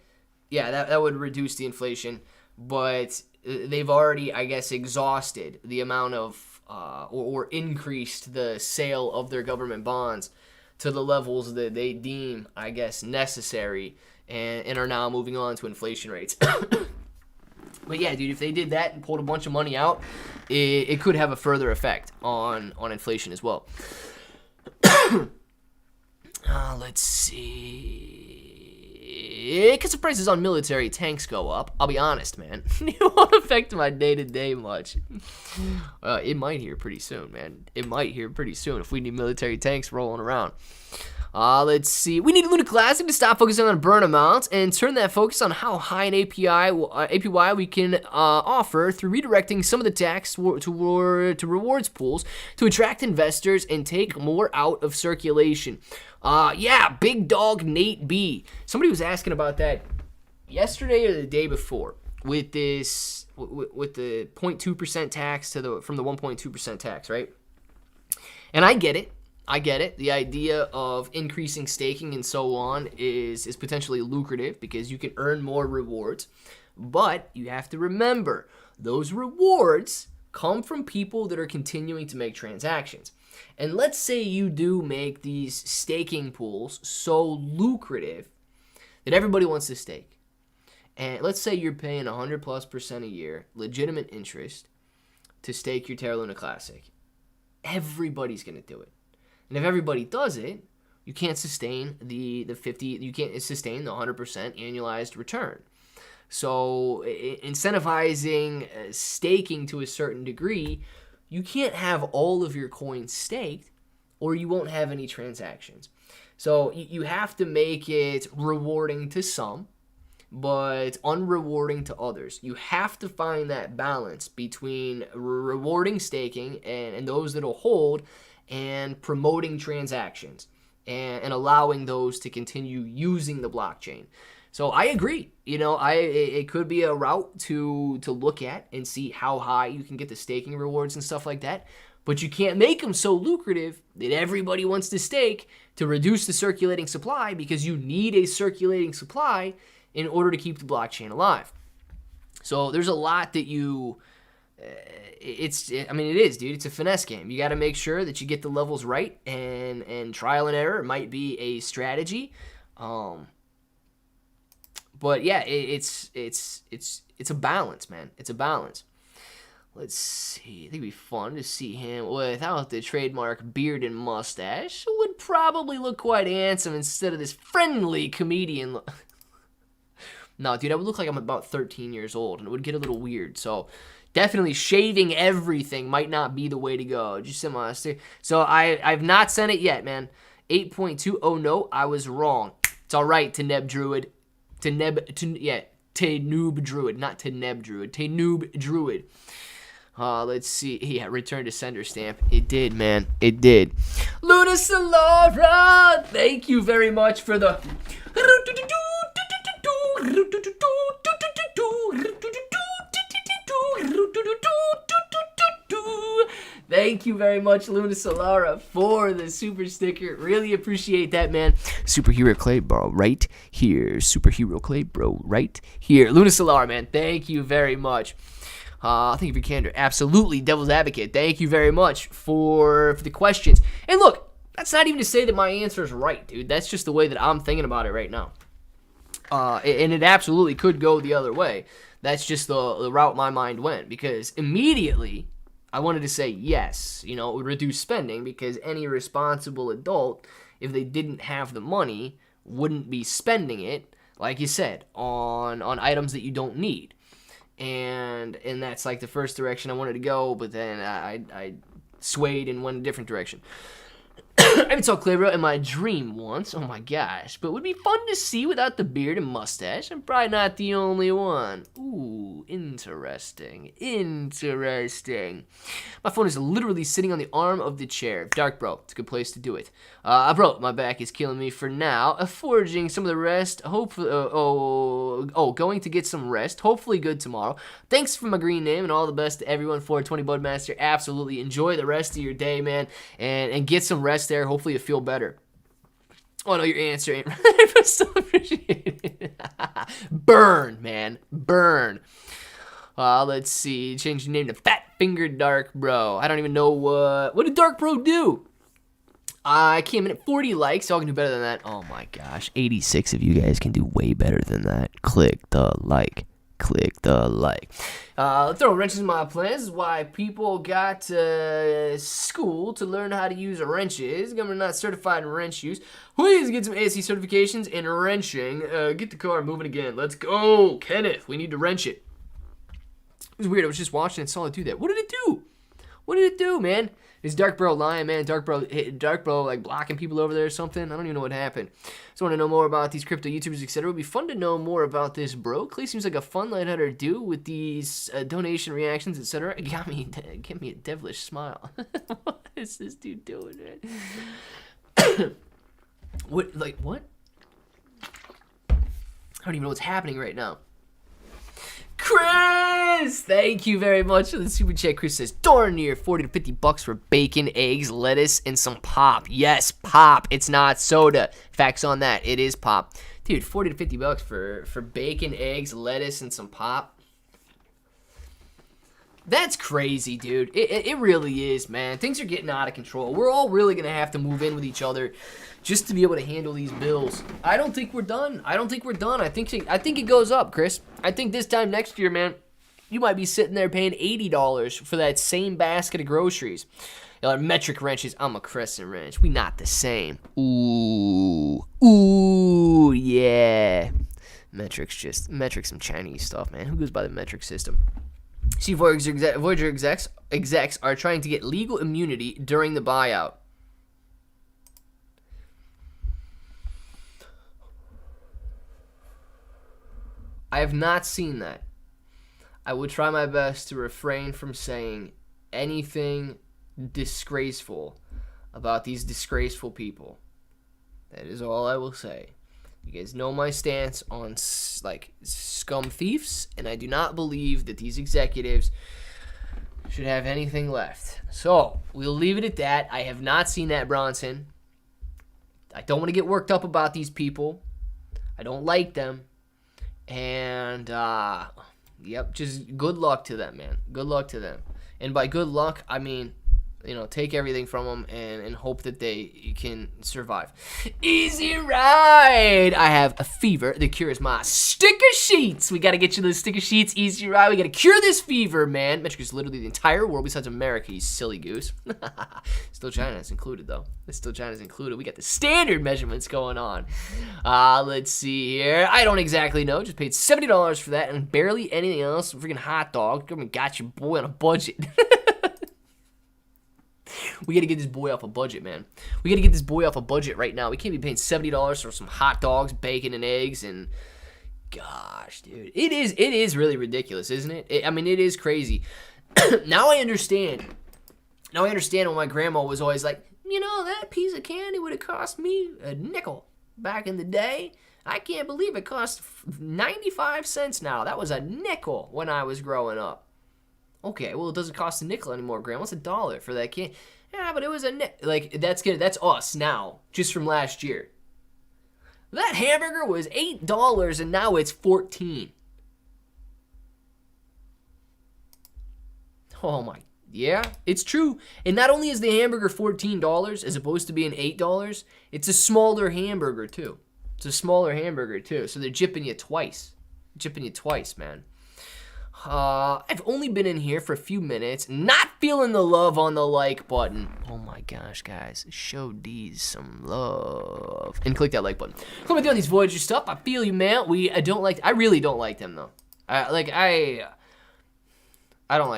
yeah, that would reduce the inflation. But they've already, I guess, exhausted the amount of or increased the sale of their government bonds to the levels that they deem, I guess, necessary, and are now moving on to inflation rates. But yeah, dude, if they did that and pulled a bunch of money out, it could have a further effect on inflation as well. Let's see. Because the prices on military tanks go up, I'll be honest, man. It won't affect my day-to-day much. It might here pretty soon, man. It might here pretty soon if we need military tanks rolling around. Let's see. We need Luna Classic to stop focusing on burn amounts and turn that focus on how high an APY we can offer through redirecting some of the tax to rewards pools to attract investors and take more out of circulation. Yeah, big dog Nate B. Somebody was asking about that yesterday or the day before. with this with the 0.2% tax from the 1.2% tax, right? And I get it. The idea of increasing staking and so on is potentially lucrative because you can earn more rewards. But you have to remember, those rewards come from people that are continuing to make transactions. And let's say you do make these staking pools so lucrative that everybody wants to stake. And let's say you're paying 100+% a year, legitimate interest, to stake your Terra Luna Classic. Everybody's going to do it. And if everybody does it, you can't sustain the 100% annualized return. So incentivizing staking to a certain degree, you can't have all of your coins staked or you won't have any transactions. So you have to make it rewarding to some, but unrewarding to others. You have to find that balance between rewarding staking and those that'll hold, and promoting transactions and allowing those to continue using the blockchain. So I agree. It could be a route to look at and see how high you can get the staking rewards and stuff like that. But you can't make them so lucrative that everybody wants to stake to reduce the circulating supply, because you need a circulating supply in order to keep the blockchain alive. So there's a lot that it is, dude. It's a finesse game. You got to make sure that you get the levels right, and trial and error might be a strategy. But yeah, it's a balance, man. It's a balance. Let's see. I think it'd be fun to see him without the trademark beard and mustache. Would probably look quite handsome instead of this friendly comedian look. No, dude, I would look like I'm about 13 years old, and it would get a little weird. So definitely shaving everything might not be the way to go. Just so I've not sent it yet, man. 8.2. Oh no, I was wrong. It's all right, Teneb Druid. Tenoob Druid, not Teneb Druid. Tenoob Druid. Let's see. Yeah, return to sender stamp. It did, man. It did. Luna Solara, thank you very much for the. Thank you very much, Luna Solara, for the super sticker. Really appreciate that, man. Superhero Clay, bro, right here. Superhero Clay, bro, right here. Luna Solara, man, thank you very much. Thank you for your candor. Absolutely, Devil's Advocate. Thank you very much for the questions. And look, that's not even to say that my answer is right, dude. That's just the way that I'm thinking about it right now. And it absolutely could go the other way. That's just the route my mind went, because immediately I wanted to say yes, it would reduce spending, because any responsible adult, if they didn't have the money, wouldn't be spending it, like you said, on items that you don't need. And that's like the first direction I wanted to go, but then I swayed and went a different direction. I even saw Clearbro in my dream once. Oh my gosh. But it would be fun to see without the beard and mustache. I'm probably not the only one. Ooh, interesting. My phone is literally sitting on the arm of the chair. Dark, bro. It's a good place to do it. Bro, my back is killing me for now. Foraging some of the rest. Hopefully, going to get some rest. Hopefully good tomorrow. Thanks for my green name, and all the best to everyone. 420 Budmaster. Absolutely. Enjoy the rest of your day, man. And get some rest there. Hopefully you feel better. Oh, no, your answer ain't right. I still appreciate it. Burn, man. Burn. Let's see. Change the name to Fat Finger Dark Bro. I don't even know what did Dark Bro do? I came in at 40 likes. Y'all can do better than that. Oh, my gosh. 86 of you guys can do way better than that. Click the like. Click the like. Throw wrenches in my plans. This is why people got school to learn how to use wrenches. Government not certified in wrench use. Please get some ASC certifications in wrenching. Get the car moving again. Let's go, Kenneth. We need to wrench it. It was weird. I was just watching and saw it do that. What did it do? What did it do, man? Is Dark Bro lying, man? Dark Bro like blocking people over there or something? I don't even know what happened. Just want to know more about these crypto YouTubers, etc. It would be fun to know more about this, bro. Clay seems like a fun lighthearted do with these donation reactions, etc. It got me a devilish smile. What is this dude doing, man? What? I don't even know what's happening right now. Chris, thank you very much for the super chat. Chris says, darn near 40 to 50 bucks for bacon, eggs, lettuce, and some pop. Yes, pop. It's not soda. Facts on that. It is pop. Dude, 40 to 50 bucks for bacon, eggs, lettuce, and some pop. That's crazy, dude. It really is, man. Things are getting out of control. We're all really going to have to move in with each other just to be able to handle these bills. I don't think we're done. I think it goes up, Chris. I think this time next year, man, you might be sitting there paying $80 for that same basket of groceries. Metric wrenches. I'm a crescent wrench. We not the same. Ooh, yeah. Metrics some Chinese stuff, man. Who goes by the metric system? See, Voyager execs are trying to get legal immunity during the buyout. I have not seen that. I will try my best to refrain from saying anything disgraceful about these disgraceful people. That is all I will say. You guys know my stance on scum thieves, and I do not believe that these executives should have anything left. So we'll leave it at that. I have not seen that, Bronson. I don't want to get worked up about these people. I don't like them. And, yep, just good luck to them, man. Good luck to them. And by good luck, I mean, take everything from them and hope that they can survive. Easy ride! I have a fever. The cure is my sticker sheets. We got to get you those sticker sheets. Easy ride. We got to cure this fever, man. Metric is literally the entire world besides America, you silly goose. Still China's included, though. Still China's included. We got the standard measurements going on. Let's see here. I don't exactly know. Just paid $70 for that and barely anything else. Freaking hot dog. Government got your boy on a budget. We got to get this boy off a budget, man. We got to get this boy off a budget right now. We can't be paying $70 for some hot dogs, bacon, and eggs. And gosh, dude, it is really ridiculous, isn't it? I mean, it is crazy. Now I understand. Now I understand when my grandma was always like, that piece of candy would have cost me a nickel back in the day. I can't believe it cost 95 cents now. That was a nickel when I was growing up. Okay, well, it doesn't cost a nickel anymore, Grandma. What's $1 for that candy? Yeah, but it was a nickel. That's good. That's us now, just from last year. That hamburger was $8, and now it's $14. Oh my, yeah, it's true. And not only is the hamburger $14 as opposed to being $8, it's a smaller hamburger too. So they're jipping you twice. Man. I've only been in here for a few minutes, not feeling the love on the like button. Oh my gosh, guys, show these some love and click that like button. Click on these Voyager stuff. I feel you, man. I really don't like them though. I don't like them. I don't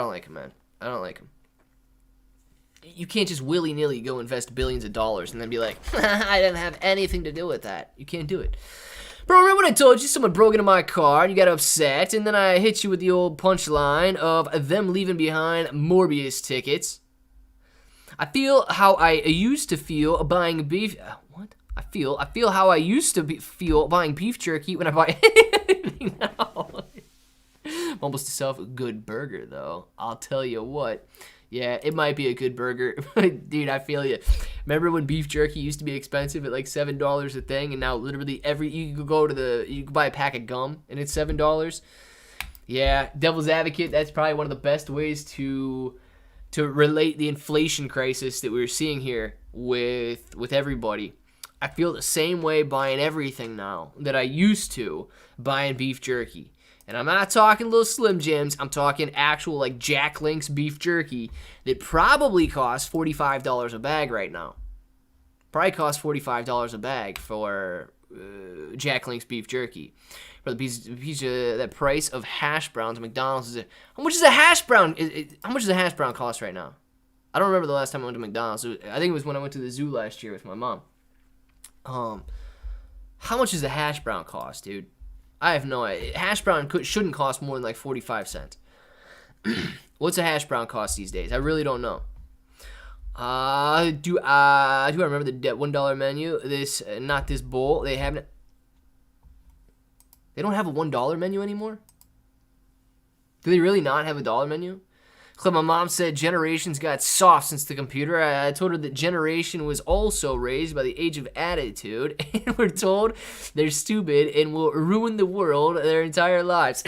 like them, man. I don't like them. You can't just willy-nilly go invest billions of dollars and then be like, I didn't have anything to do with that. You can't do it. Bro, remember when I told you someone broke into my car and you got upset, and then I hit you with the old punchline of them leaving behind Morbius tickets? I feel how I used to feel buying beef. What? I feel how I used to feel buying beef jerky when I buy anything now. Almost a self-good burger, though. I'll tell you what. Yeah, it might be a good burger. Dude, I feel you. Remember when beef jerky used to be expensive at like $7 a thing, and now literally you can buy a pack of gum and it's $7? Yeah, devil's advocate, that's probably one of the best ways to relate the inflation crisis that we're seeing here with everybody. I feel the same way buying everything now that I used to buying beef jerky. And I'm not talking little Slim Jims. I'm talking actual like Jack Link's beef jerky that probably costs $45 a bag right now. Probably costs $45 a bag for Jack Link's beef jerky. For the piece that price of hash browns at McDonald's is how much is a hash brown? How much does a hash brown cost right now? I don't remember the last time I went to McDonald's. I think it was when I went to the zoo last year with my mom. How much does a hash brown cost, dude? I have no idea. Hash brown shouldn't cost more than like 45 cents. What's a hash brown cost these days? I really don't know. Do I remember the $1 menu? Not this bowl. They haven't. They don't have a $1 menu anymore? Do they really not have a dollar menu? My mom said generations got soft since the computer. I told her that generation was also raised by the age of attitude, and we're told they're stupid and will ruin the world their entire lives.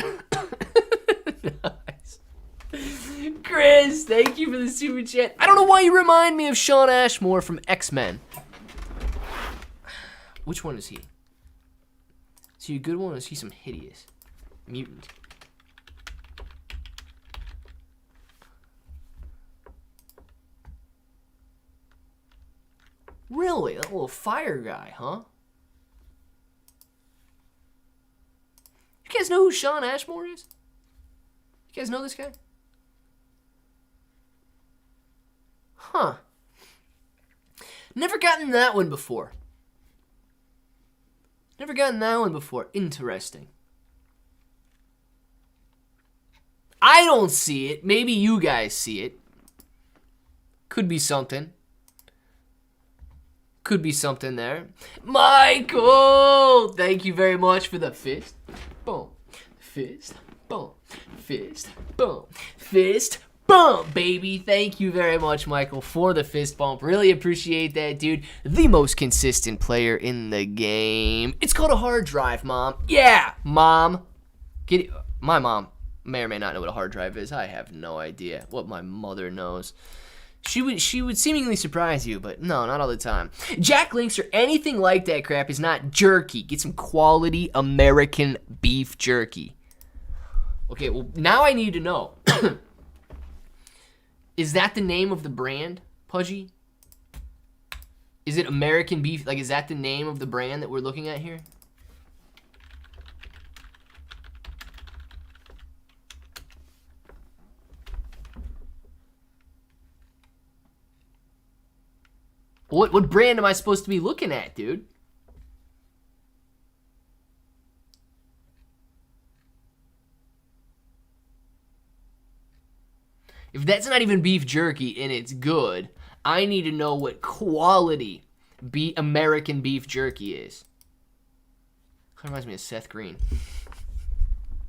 Nice. Chris, thank you for the super chat. I don't know why you remind me of Shawn Ashmore from X-Men. Which one is he? Is he a good one or is he some hideous mutant? Really? That little fire guy, huh? You guys know who Shawn Ashmore is? You guys know this guy? Huh. Never gotten that one before. Never gotten that one before. Interesting. I don't see it. Maybe you guys see it. Could be something. Could be something there. Michael! Thank you very much for the fist. Boom. Fist. Boom. Fist. Boom. Fist. Boom, baby. Thank you very much, Michael, for the fist bump. Really appreciate that, dude. The most consistent player in the game. It's called a hard drive, Mom. Yeah, Mom. Get it. My mom may or may not know what a hard drive is. I have no idea what my mother knows. She would seemingly surprise you, but no, not all the time. Jack Links or anything like that crap is not jerky. Get some quality American beef jerky. Okay, well, now I need to know. Is that the name of the brand, Pudgy? Is it American beef? Like, is that the name of the brand that we're looking at here? What brand am I supposed to be looking at, dude? If that's not even beef jerky and it's good, I need to know what quality American beef jerky is. Kind of reminds me of Seth Green.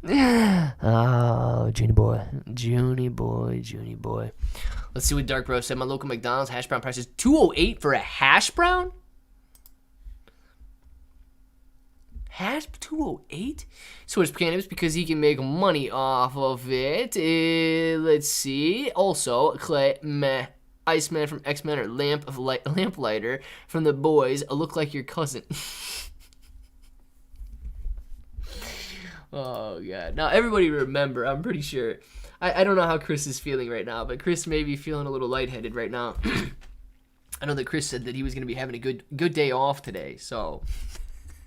Oh, Junie boy. Junie boy, Junie boy. Let's see what Dark Bro said. My local McDonald's hash brown price is $2.08 for a hash brown? Hash $2.08? So it's cannabis because he can make money off of it. Let's see. Also, Clay, meh. Iceman from X-Men or Lamplighter from The Boys look like your cousin. Oh, God. Now, everybody remember, I'm pretty sure. I don't know how Chris is feeling right now, but Chris may be feeling a little lightheaded right now. I know that Chris said that he was going to be having a good day off today, so...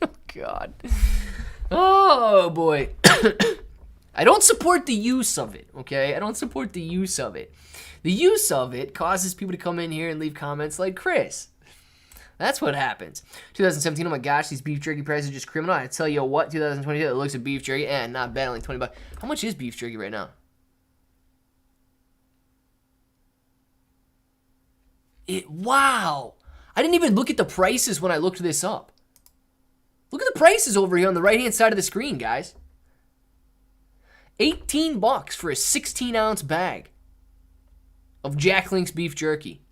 Oh, God. Oh, boy. I don't support the use of it, okay? I don't support the use of it. The use of it causes people to come in here and leave comments like Chris. That's what happens. 2017, oh my gosh, these beef jerky prices are just criminal. I tell you what, 2022, it looks at beef jerky, and not bad, only 20 bucks. How much is beef jerky right now? Wow. I didn't even look at the prices when I looked this up. Look at the prices over here on the right-hand side of the screen, guys. 18 bucks for a 16-ounce bag of Jack Link's beef jerky.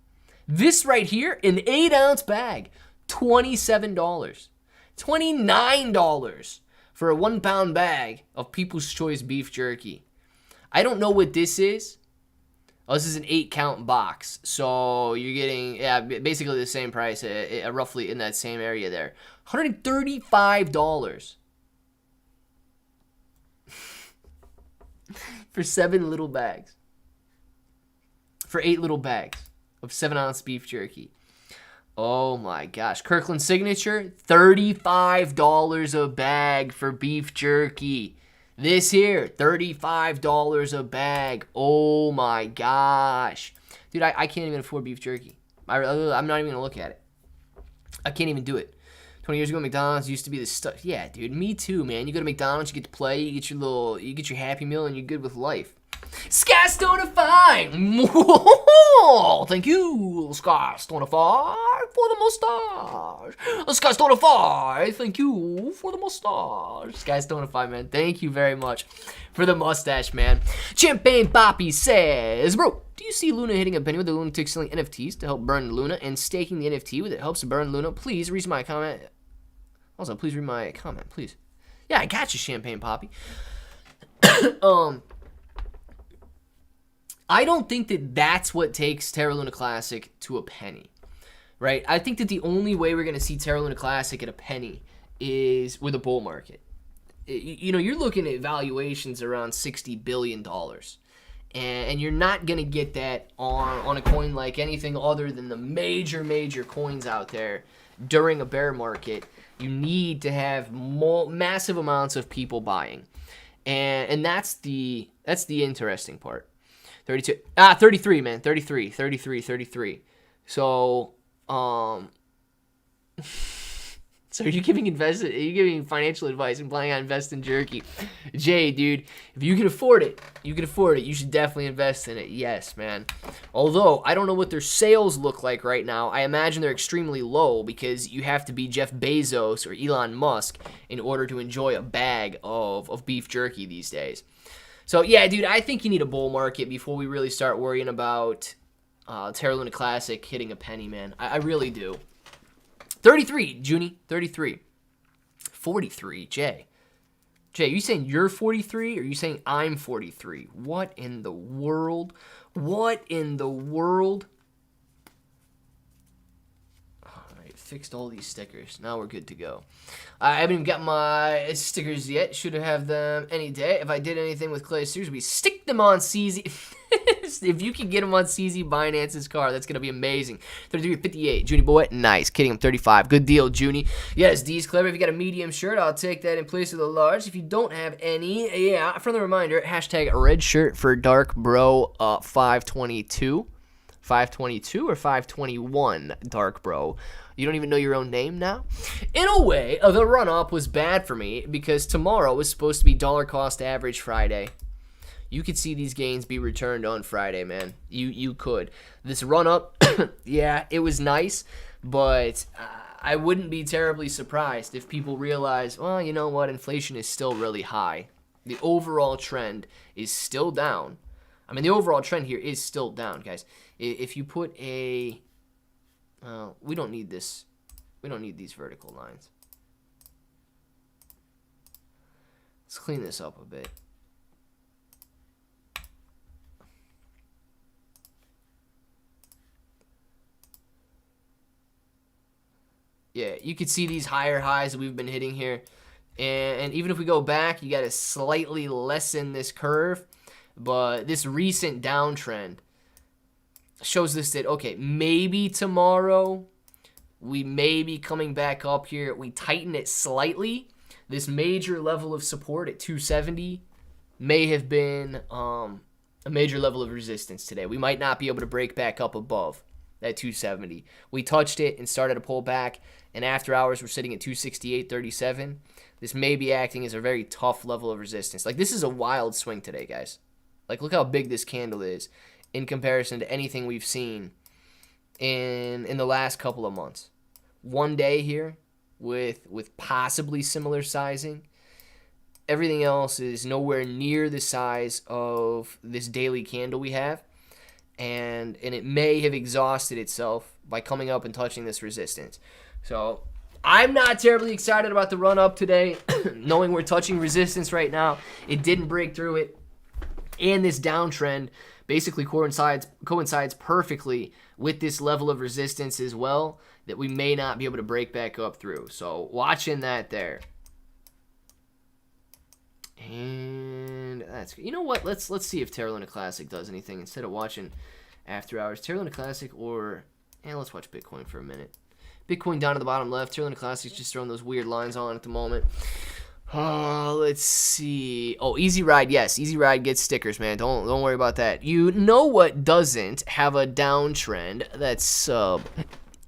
This right here, an 8-ounce bag, $27. $29 for a 1-pound bag of People's Choice beef jerky. I don't know what this is. Oh, this is an 8-count box. So you're getting, basically the same price, roughly in that same area there. $135 for 7 little bags. For 8 little bags of 7-ounce beef jerky. Oh my gosh. Kirkland Signature, $35 a bag for beef jerky. This here, $35 a bag. Oh my gosh. Dude, I can't even afford beef jerky. I'm not even going to look at it. I can't even do it. 20 years ago, McDonald's used to be the stuff. Yeah, dude, me too, man. You go to McDonald's, you get to play, you get your Happy Meal, and you're good with life. Skystonify! Thank you, Skystonify, for the mustache. Skystonify, thank you for the mustache. Skystonify, man, thank you very much for the mustache, man. Champagne Poppy says, bro, do you see Luna hitting a penny with the lunatic selling NFTs to help burn Luna and staking the NFT with it helps burn Luna? Please read my comment. Also, please read my comment, please. Yeah, I got you, Champagne Poppy. I don't think that that's what takes Terra Luna Classic to a penny, right? I think that the only way we're going to see Terra Luna Classic at a penny is with a bull market. You know, you're looking at valuations around $60 billion. And you're not going to get that on a coin like anything other than the major coins out there during a bear market. You need to have massive amounts of people buying. And that's the interesting part. 33, man. 33. So, so are you giving financial advice and planning on investing in jerky? Jay, dude, if you can afford it, you should definitely invest in it. Yes, man. Although, I don't know what their sales look like right now. I imagine they're extremely low because you have to be Jeff Bezos or Elon Musk in order to enjoy a bag of beef jerky these days. So, yeah, dude, I think you need a bull market before we really start worrying about Terra Luna Classic hitting a penny, man. I really do. 33, Junie. 33. 43, Jay. Jay, are you saying you're 43 or are you saying I'm 43? What in the world? What in the world? Fixed all these stickers. Now we're good to go. I haven't even got my stickers yet. Should have them any day. If I did anything with Clay stickers, we stick them on CZ. If you can get them on CZ Binance's car, that's going to be amazing. 33.58. Junie boy. Nice. Kidding. I'm 35. Good deal, Junie. Yes, D's clever. If you got a medium shirt, I'll take that in place of the large. If you don't have any, yeah, friendly reminder, hashtag red shirt for dark bro 522. 522 or 521, dark bro. You don't even know your own name now? In a way, the run-up was bad for me because tomorrow was supposed to be dollar cost average Friday. You could see these gains be returned on Friday, man. You could. This run-up, yeah, it was nice, but I wouldn't be terribly surprised if people realize, well, you know what, inflation is still really high. The overall trend is still down. I mean, the overall trend here is still down, guys. If you put a... we don't need this. We don't need these vertical lines. Let's clean this up a bit. Yeah, you can see these higher highs that we've been hitting here. And even if we go back, you got to slightly lessen this curve. But this recent downtrend shows us that, okay, maybe tomorrow we may be coming back up here. We tighten it slightly. This major level of support at 270 may have been a major level of resistance today. We might not be able to break back up above that 270. We touched it and started to pull back, and after hours we're sitting at 268.37. This may be acting as a very tough level of resistance. Like, this is a wild swing today, guys. Like, look how big this candle is in comparison to anything we've seen in the last couple of months. One day here with possibly similar sizing. Everything else is nowhere near the size of this daily candle we have. And it may have exhausted itself by coming up and touching this resistance. So I'm not terribly excited about the run up today, knowing we're touching resistance right now. It didn't break through it. And this downtrend basically coincides perfectly with this level of resistance as well that we may not be able to break back up through. So watching that there. And that's, you know what? Let's see if Terra Luna Classic does anything instead of watching after hours. Terra Luna Classic or let's watch Bitcoin for a minute. Bitcoin down to the bottom left. Terra Luna Classic's just throwing those weird lines on at the moment. Let's see. Oh, Easy Ride, yes. Easy Ride gets stickers, man. Don't worry about that. You know what doesn't have a downtrend? That's sub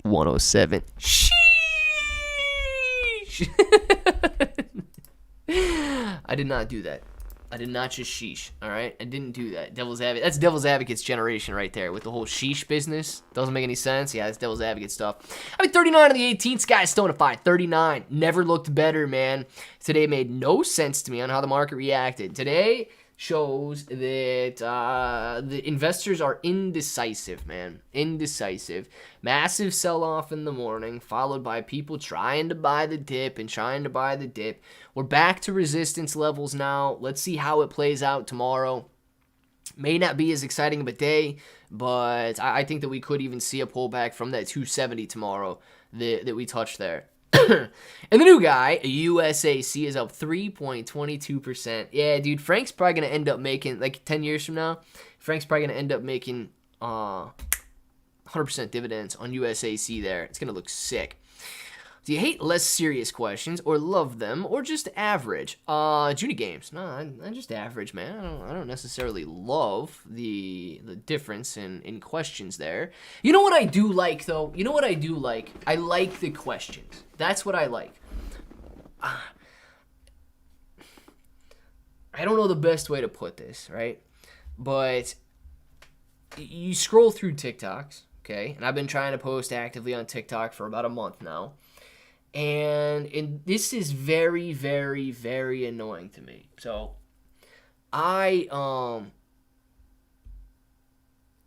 107. Sheesh. I did not do that. I did not just sheesh, all right? I didn't do that. Devil's advocate. That's devil's advocate's generation right there with the whole sheesh business. Doesn't make any sense. Yeah, that's devil's advocate stuff. I mean, 39 on the 18th. Sky's stonify. 39. Never looked better, man. Today made no sense to me on how the market reacted. Today shows that the investors are indecisive, man. Indecisive. Massive sell-off in the morning, followed by people trying to buy the dip and trying to buy the dip. We're back to resistance levels now. Let's see how it plays out tomorrow. May not be as exciting of a day, but I think that we could even see a pullback from that 270 tomorrow that we touched there. And the new guy, USAC, is up 3.22%. Yeah, dude, Frank's probably going to end up making, like 10 years from now, Frank's probably going to end up making 100% dividends on USAC there. It's going to look sick. Do you hate less serious questions or love them or just average? Judy games. No, I'm just average, man. I don't necessarily love the difference in questions there. You know what I do like, though? You know what I do like? I like the questions. That's what I like. I don't know the best way to put this, right? But you scroll through TikToks, okay? And I've been trying to post actively on TikTok for about a month now. And this is very, very, very annoying to me. So a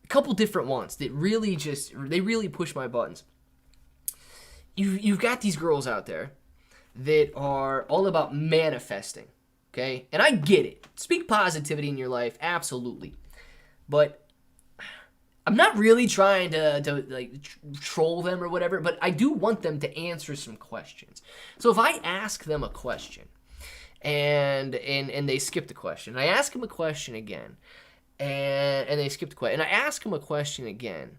couple different ones that really they really push my buttons. You've got these girls out there that are all about manifesting, okay? And I get it. Speak positivity in your life, absolutely. But I'm not really trying to troll them or whatever, but I do want them to answer some questions. So if I ask them a question and they skip the question, I ask them a question again and they skip the question, and I ask them a question again,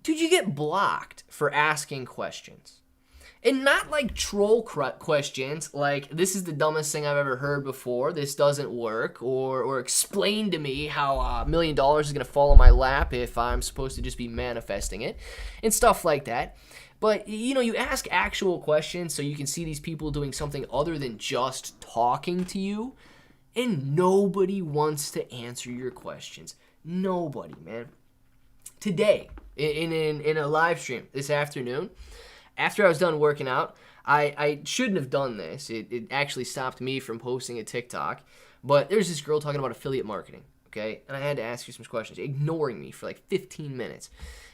dude, you get blocked for asking questions. And not like troll questions, like this is the dumbest thing I've ever heard before, this doesn't work, or explain to me how $1 million is going to fall in my lap if I'm supposed to just be manifesting it, and stuff like that. But, you know, you ask actual questions so you can see these people doing something other than just talking to you, and nobody wants to answer your questions. Nobody, man. Today, in a live stream this afternoon, after I was done working out, I shouldn't have done this. It actually stopped me from posting a TikTok. But there's this girl talking about affiliate marketing, okay? And I had to ask her some questions, ignoring me for like 15 minutes.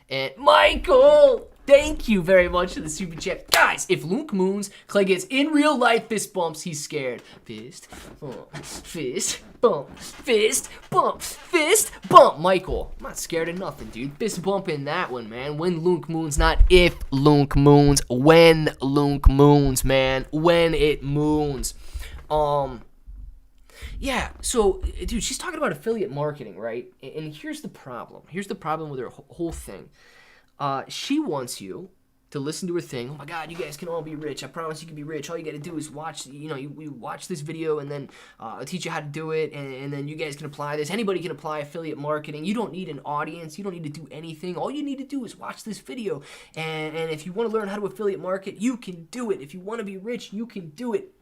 And Michael, thank you very much for the super chat. Guys, if LUNC moons, Clay gets in real life fist bumps, he's scared. Fist, bump, fist, bump, fist, bump, fist, bump. Michael, I'm not scared of nothing, dude. Fist bump in that one, man. When LUNC moons, not if LUNC moons. When LUNC moons, man. When it moons. Yeah, so, dude, she's talking about affiliate marketing, right? And here's the problem. Here's the problem with her whole thing. She wants you to listen to her thing. Oh, my God, you guys can all be rich. I promise you can be rich. All you got to do is watch, you watch this video, and then I'll teach you how to do it, and then you guys can apply this. Anybody can apply affiliate marketing. You don't need an audience. You don't need to do anything. All you need to do is watch this video, and if you want to learn how to affiliate market, you can do it. If you want to be rich, you can do it.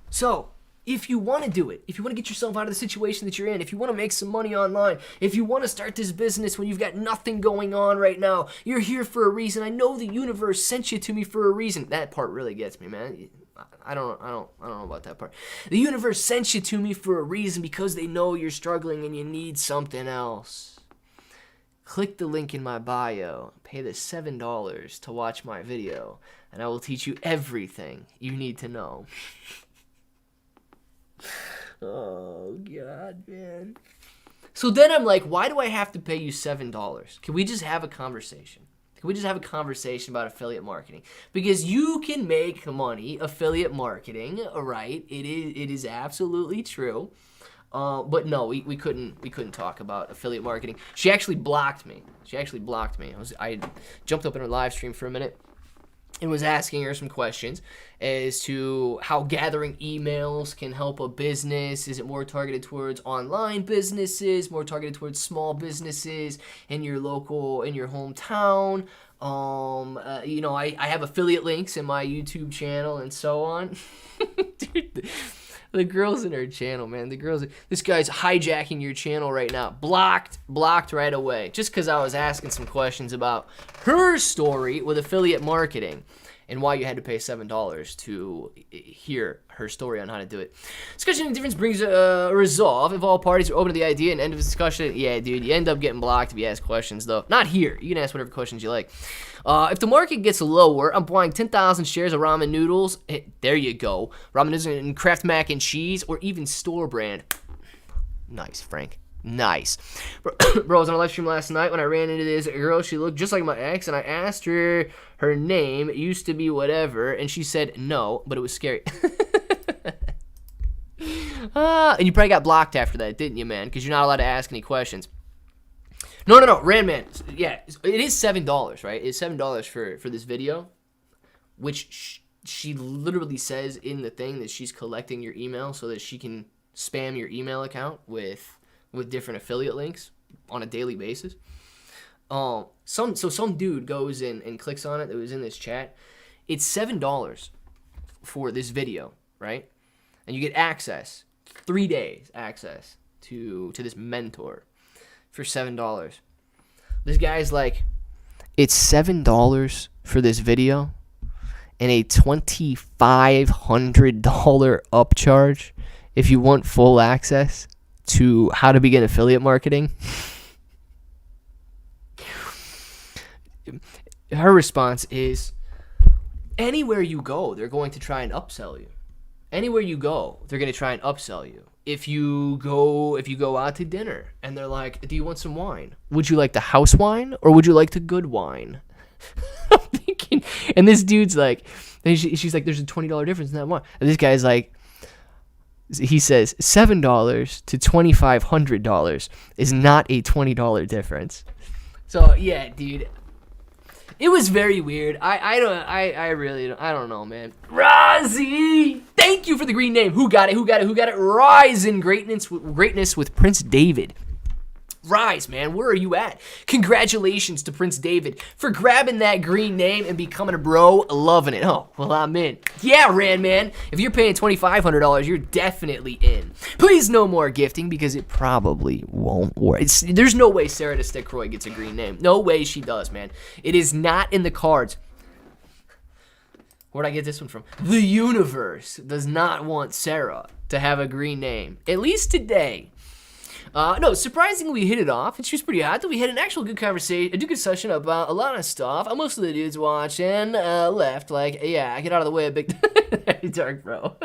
So, if you want to do it, if you want to get yourself out of the situation that you're in, if you want to make some money online, if you want to start this business when you've got nothing going on right now, you're here for a reason. I know the universe sent you to me for a reason. That part really gets me, man. I don't know about that part. The universe sent you to me for a reason because they know you're struggling and you need something else. Click the link in my bio, pay the $7 to watch my video, and I will teach you everything you need to know. Oh, God, man. So then I'm like, why do I have to pay you $7? Can we just have a conversation? Can we just have a conversation about affiliate marketing? Because you can make money affiliate marketing, right? It is absolutely true. But no, we couldn't talk about affiliate marketing. She actually blocked me. I jumped up in her live stream for a minute and was asking her some questions as to how gathering emails can help a business. Is it more targeted towards online businesses, more targeted towards small businesses in your hometown? I have affiliate links in my YouTube channel and so on. Dude, The girls in her channel, man. This guy's hijacking your channel right now. Blocked right away. Just because I was asking some questions about her story with affiliate marketing and why you had to pay $7 to hear her story on how to do it. Discussion and difference brings a resolve. If all parties are open to the idea and end of the discussion, yeah, dude, you end up getting blocked if you ask questions, though. Not here. You can ask whatever questions you like. If the market gets lower, I'm buying 10,000 shares of ramen noodles. There you go. Ramen noodles and Kraft mac and cheese, or even store brand. Nice, Frank. Nice. Bro, I was on a live stream last night when I ran into this girl. She looked just like my ex, and I asked her her name. It used to be whatever, and she said no, but it was scary. And you probably got blocked after that, didn't you, man? Because you're not allowed to ask any questions. No, Randman. Yeah, it is $7, right? It's $7 for this video, which she literally says in the thing that she's collecting your email so that she can spam your email account with different affiliate links on a daily basis. Some dude goes in and clicks on it that was in this chat. It's $7 for this video, right? And you get access, 3 days access to this mentor for $7. This guy's like, it's $7 for this video and a $2,500 upcharge if you want full access to how to begin affiliate marketing. Her response is, anywhere you go, they're going to try and upsell you. Anywhere you go, they're going to try and upsell you. If you go out to dinner and they're like, do you want some wine? Would you like the house wine or would you like the good wine? I'm thinking, and this dude's like, she's like, there's a $20 difference in that wine. And this guy's like, he says $7 to $2,500 is not a $20 difference. So yeah, dude, it was very weird. I don't know, man. Rozzy, thank you for the green name. Who got it? Rise in greatness with Prince David. Rise, man, where are you at? Congratulations to Prince David for grabbing that green name and becoming a bro, loving it. Oh, well, I'm in. Yeah, Rand, man, if you're paying $2,500, you're definitely in. Please no more gifting because it probably won't work. There's no way Sarah DeStickroy gets a green name. No way she does, man. It is not in the cards. Where'd I get this one from? The universe does not want Sarah to have a green name, at least today. No, surprisingly, we hit it off, and she was pretty hot. We had an actual good conversation, a good discussion about a lot of stuff. Most of the dudes watching left, like, yeah, get out of the way, big dark bro.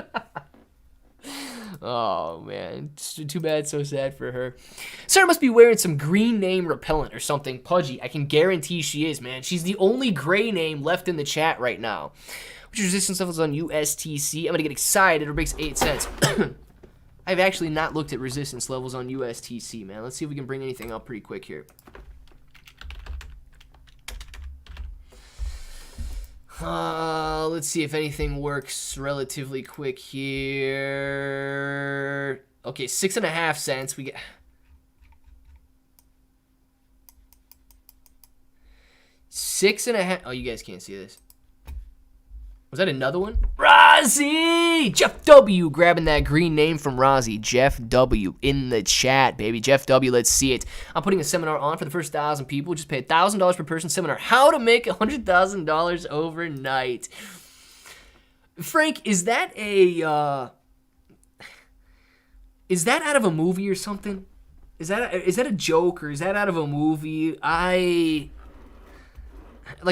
Oh, man. Too bad, so sad for her. Sarah must be wearing some green name repellent or something pudgy. I can guarantee she is, man. She's the only gray name left in the chat right now. Which resistance levels on USTC? I'm going to get excited. It makes 8 cents. I've actually not looked at resistance levels on USTC, man. Let's see if we can bring anything up pretty quick here. Let's see if anything works relatively quick here. Okay, 6.5 cents. We get 6.5. Oh, you guys can't see this. Was that another one? Rozzy! Jeff W. grabbing that green name from Rozzy. Jeff W. in the chat, baby. Jeff W. Let's see it. I'm putting a seminar on for the first 1,000 people. Just pay $1,000 per person seminar. How to make $100,000 overnight. Frank, is that out of a movie or something? Is that a joke or is that out of a movie?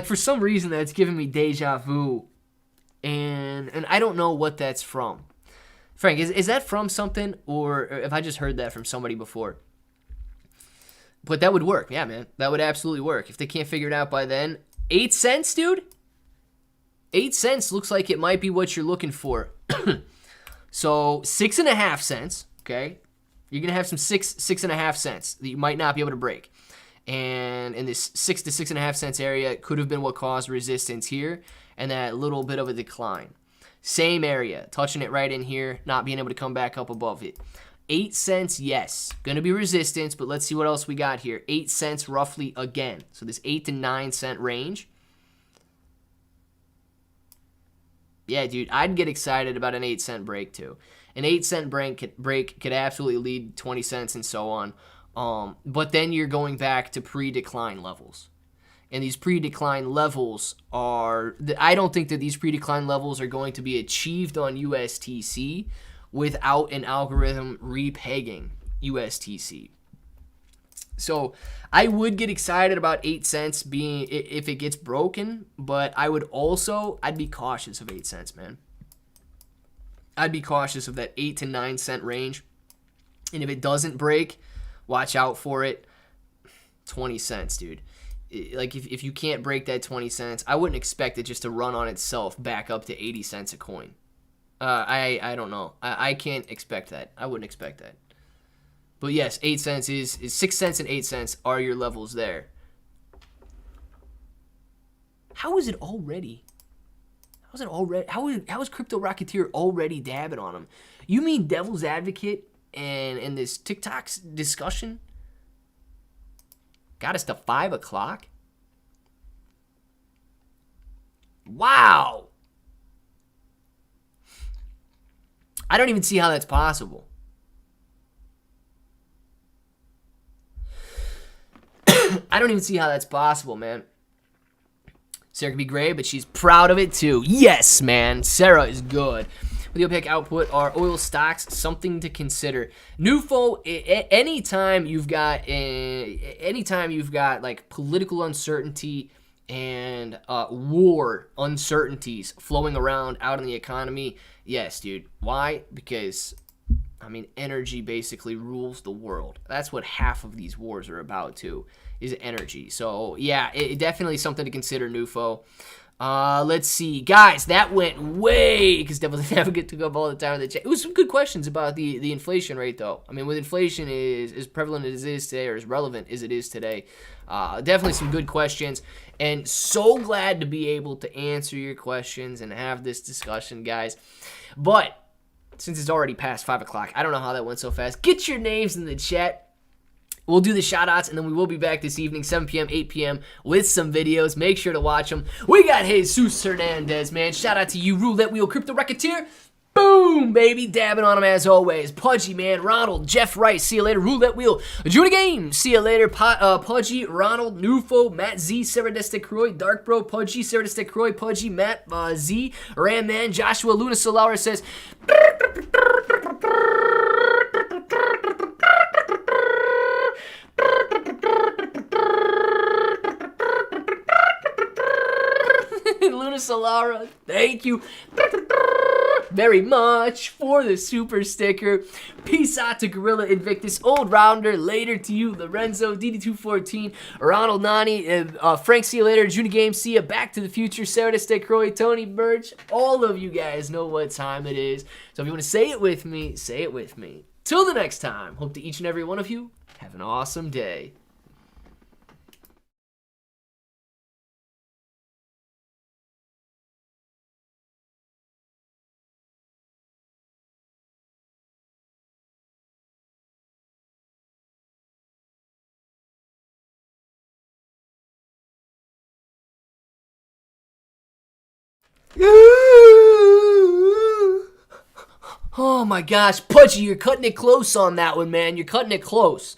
For some reason that's giving me deja vu. And I don't know what that's from. Frank, is that from something, or if I just heard that from somebody before? But that would work. Yeah, man. That would absolutely work. If they can't figure it out by then. 8 cents, dude? 8 cents looks like it might be what you're looking for. So 6.5 cents, okay? You're going to have some 6.5 cents that you might not be able to break. And in this 6 to 6.5 cents area, it could have been what caused resistance here. And that little bit of a decline. Same area, touching it right in here, not being able to come back up above it. 8 cents, yes. Going to be resistance, but let's see what else we got here. 8 cents roughly again. So this 8 to 9 cent range. Yeah, dude, I'd get excited about an 8 cent break too. An 8-cent break could absolutely lead 20 cents and so on. But then you're going back to pre-decline levels. And these pre-decline levels are, I don't think that these pre-decline levels are going to be achieved on USTC without an algorithm repegging USTC. So I would get excited about 8 cents being, if it gets broken, but I'd be cautious of 8 cents, man. I'd be cautious of that 8 to 9 cent range. And if it doesn't break, watch out for it. 20 cents, dude. Like, if you can't break that 20 cents, I wouldn't expect it just to run on itself back up to 80 cents a coin. I don't know. I can't expect that. I wouldn't expect that. But yes, 8 cents is 6 cents and 8 cents are your levels there. How is it already? How is Crypto Rocketeer already dabbing on him? You mean Devil's Advocate and this TikTok's discussion got us to 5 o'clock? Wow. I don't even see how that's possible. I don't even see how that's possible, man. Sarah can be gray, but she's proud of it too. Yes, man. Sarah is good. With the OPEC output, are oil stocks something to consider? NUFO, anytime you've got like political uncertainty and war uncertainties flowing around out in the economy, yes, dude. Why? Because, I mean, energy basically rules the world. That's what half of these wars are about, too, is energy. So, yeah, it definitely something to consider, NUFO. Let's see. Guys, that went way, because Devil's Advocate took up all the time in the chat. It was some good questions about the inflation rate, though. I mean, with inflation as prevalent as it is today, or as relevant as it is today, definitely some good questions. And so glad to be able to answer your questions and have this discussion, guys. But since it's already past 5 o'clock, I don't know how that went so fast. Get your names in the chat. We'll do the shout-outs, and then we will be back this evening, 7 p.m., 8 p.m., with some videos. Make sure to watch them. We got Jesus Hernandez, man. Shout-out to you, Roulette Wheel, Crypto Rocketeer. Boom, baby. Dabbing on them as always. Pudgy, man. Ronald, Jeff Rice. See you later. Roulette Wheel. Judah Game. See you later. Pudgy, Ronald, Nufo, Matt Z, Seradistic Croy, Dark Bro, Pudgy, Seradistic Croy, Pudgy, Matt Z, Ram Man, Joshua Luna Solara says... Luna Solara, thank you very much for the super sticker. Peace out to Gorilla Invictus, Old Rounder, later to you, Lorenzo, DD214, Ronald Nani, Frank, see you later, Junior Game, see ya, Back to the Future, Sarah to Stay Croy, Tony Birch, all of you guys know what time it is. So if you want to say it with me, say it with me. Till the next time, hope to each and every one of you have an awesome day. Oh my gosh, Pudgy, you're cutting it close on that one, man. You're cutting it close.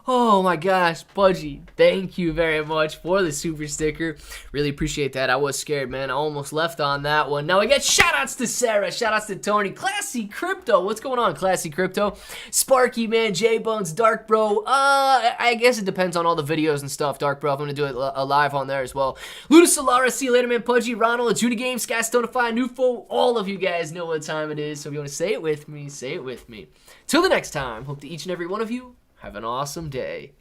Oh my gosh, Pudgy, thank you very much for the super sticker. Really appreciate that. I was scared, man. I almost left on that one. Now I got shoutouts to Sarah, shoutouts to Tony, Classy Crypto. What's going on, Classy Crypto? Sparky, man, J-Bones, Dark Bro. I guess it depends on all the videos and stuff, Dark Bro. I'm going to do it live on there as well. Luna Solara, see you later, man. Pudgy, Ronald, Judy Games, Skystoneify, Nufo. All of you guys know what time it is. So if you want to say it with me, say it with me. Till the next time, hope to each and every one of you have an awesome day.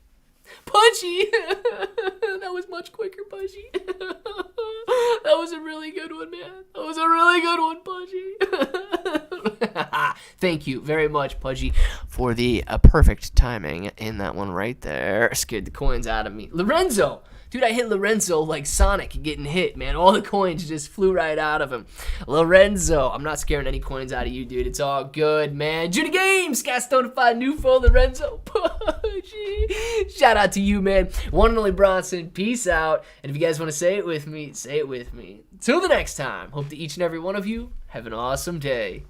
Pudgy! That was much quicker, Pudgy. That was a really good one, man. That was a really good one, Pudgy. Thank you very much, Pudgy, for the perfect timing in that one right there. Scared the coins out of me. Lorenzo! Dude, I hit Lorenzo like Sonic getting hit, man. All the coins just flew right out of him. Lorenzo, I'm not scaring any coins out of you, dude. It's all good, man. Judy Games, Castonified new foe, Lorenzo. Shout out to you, man. One and only Bronson, peace out. And if you guys want to say it with me, say it with me. Till the next time, hope that each and every one of you have an awesome day.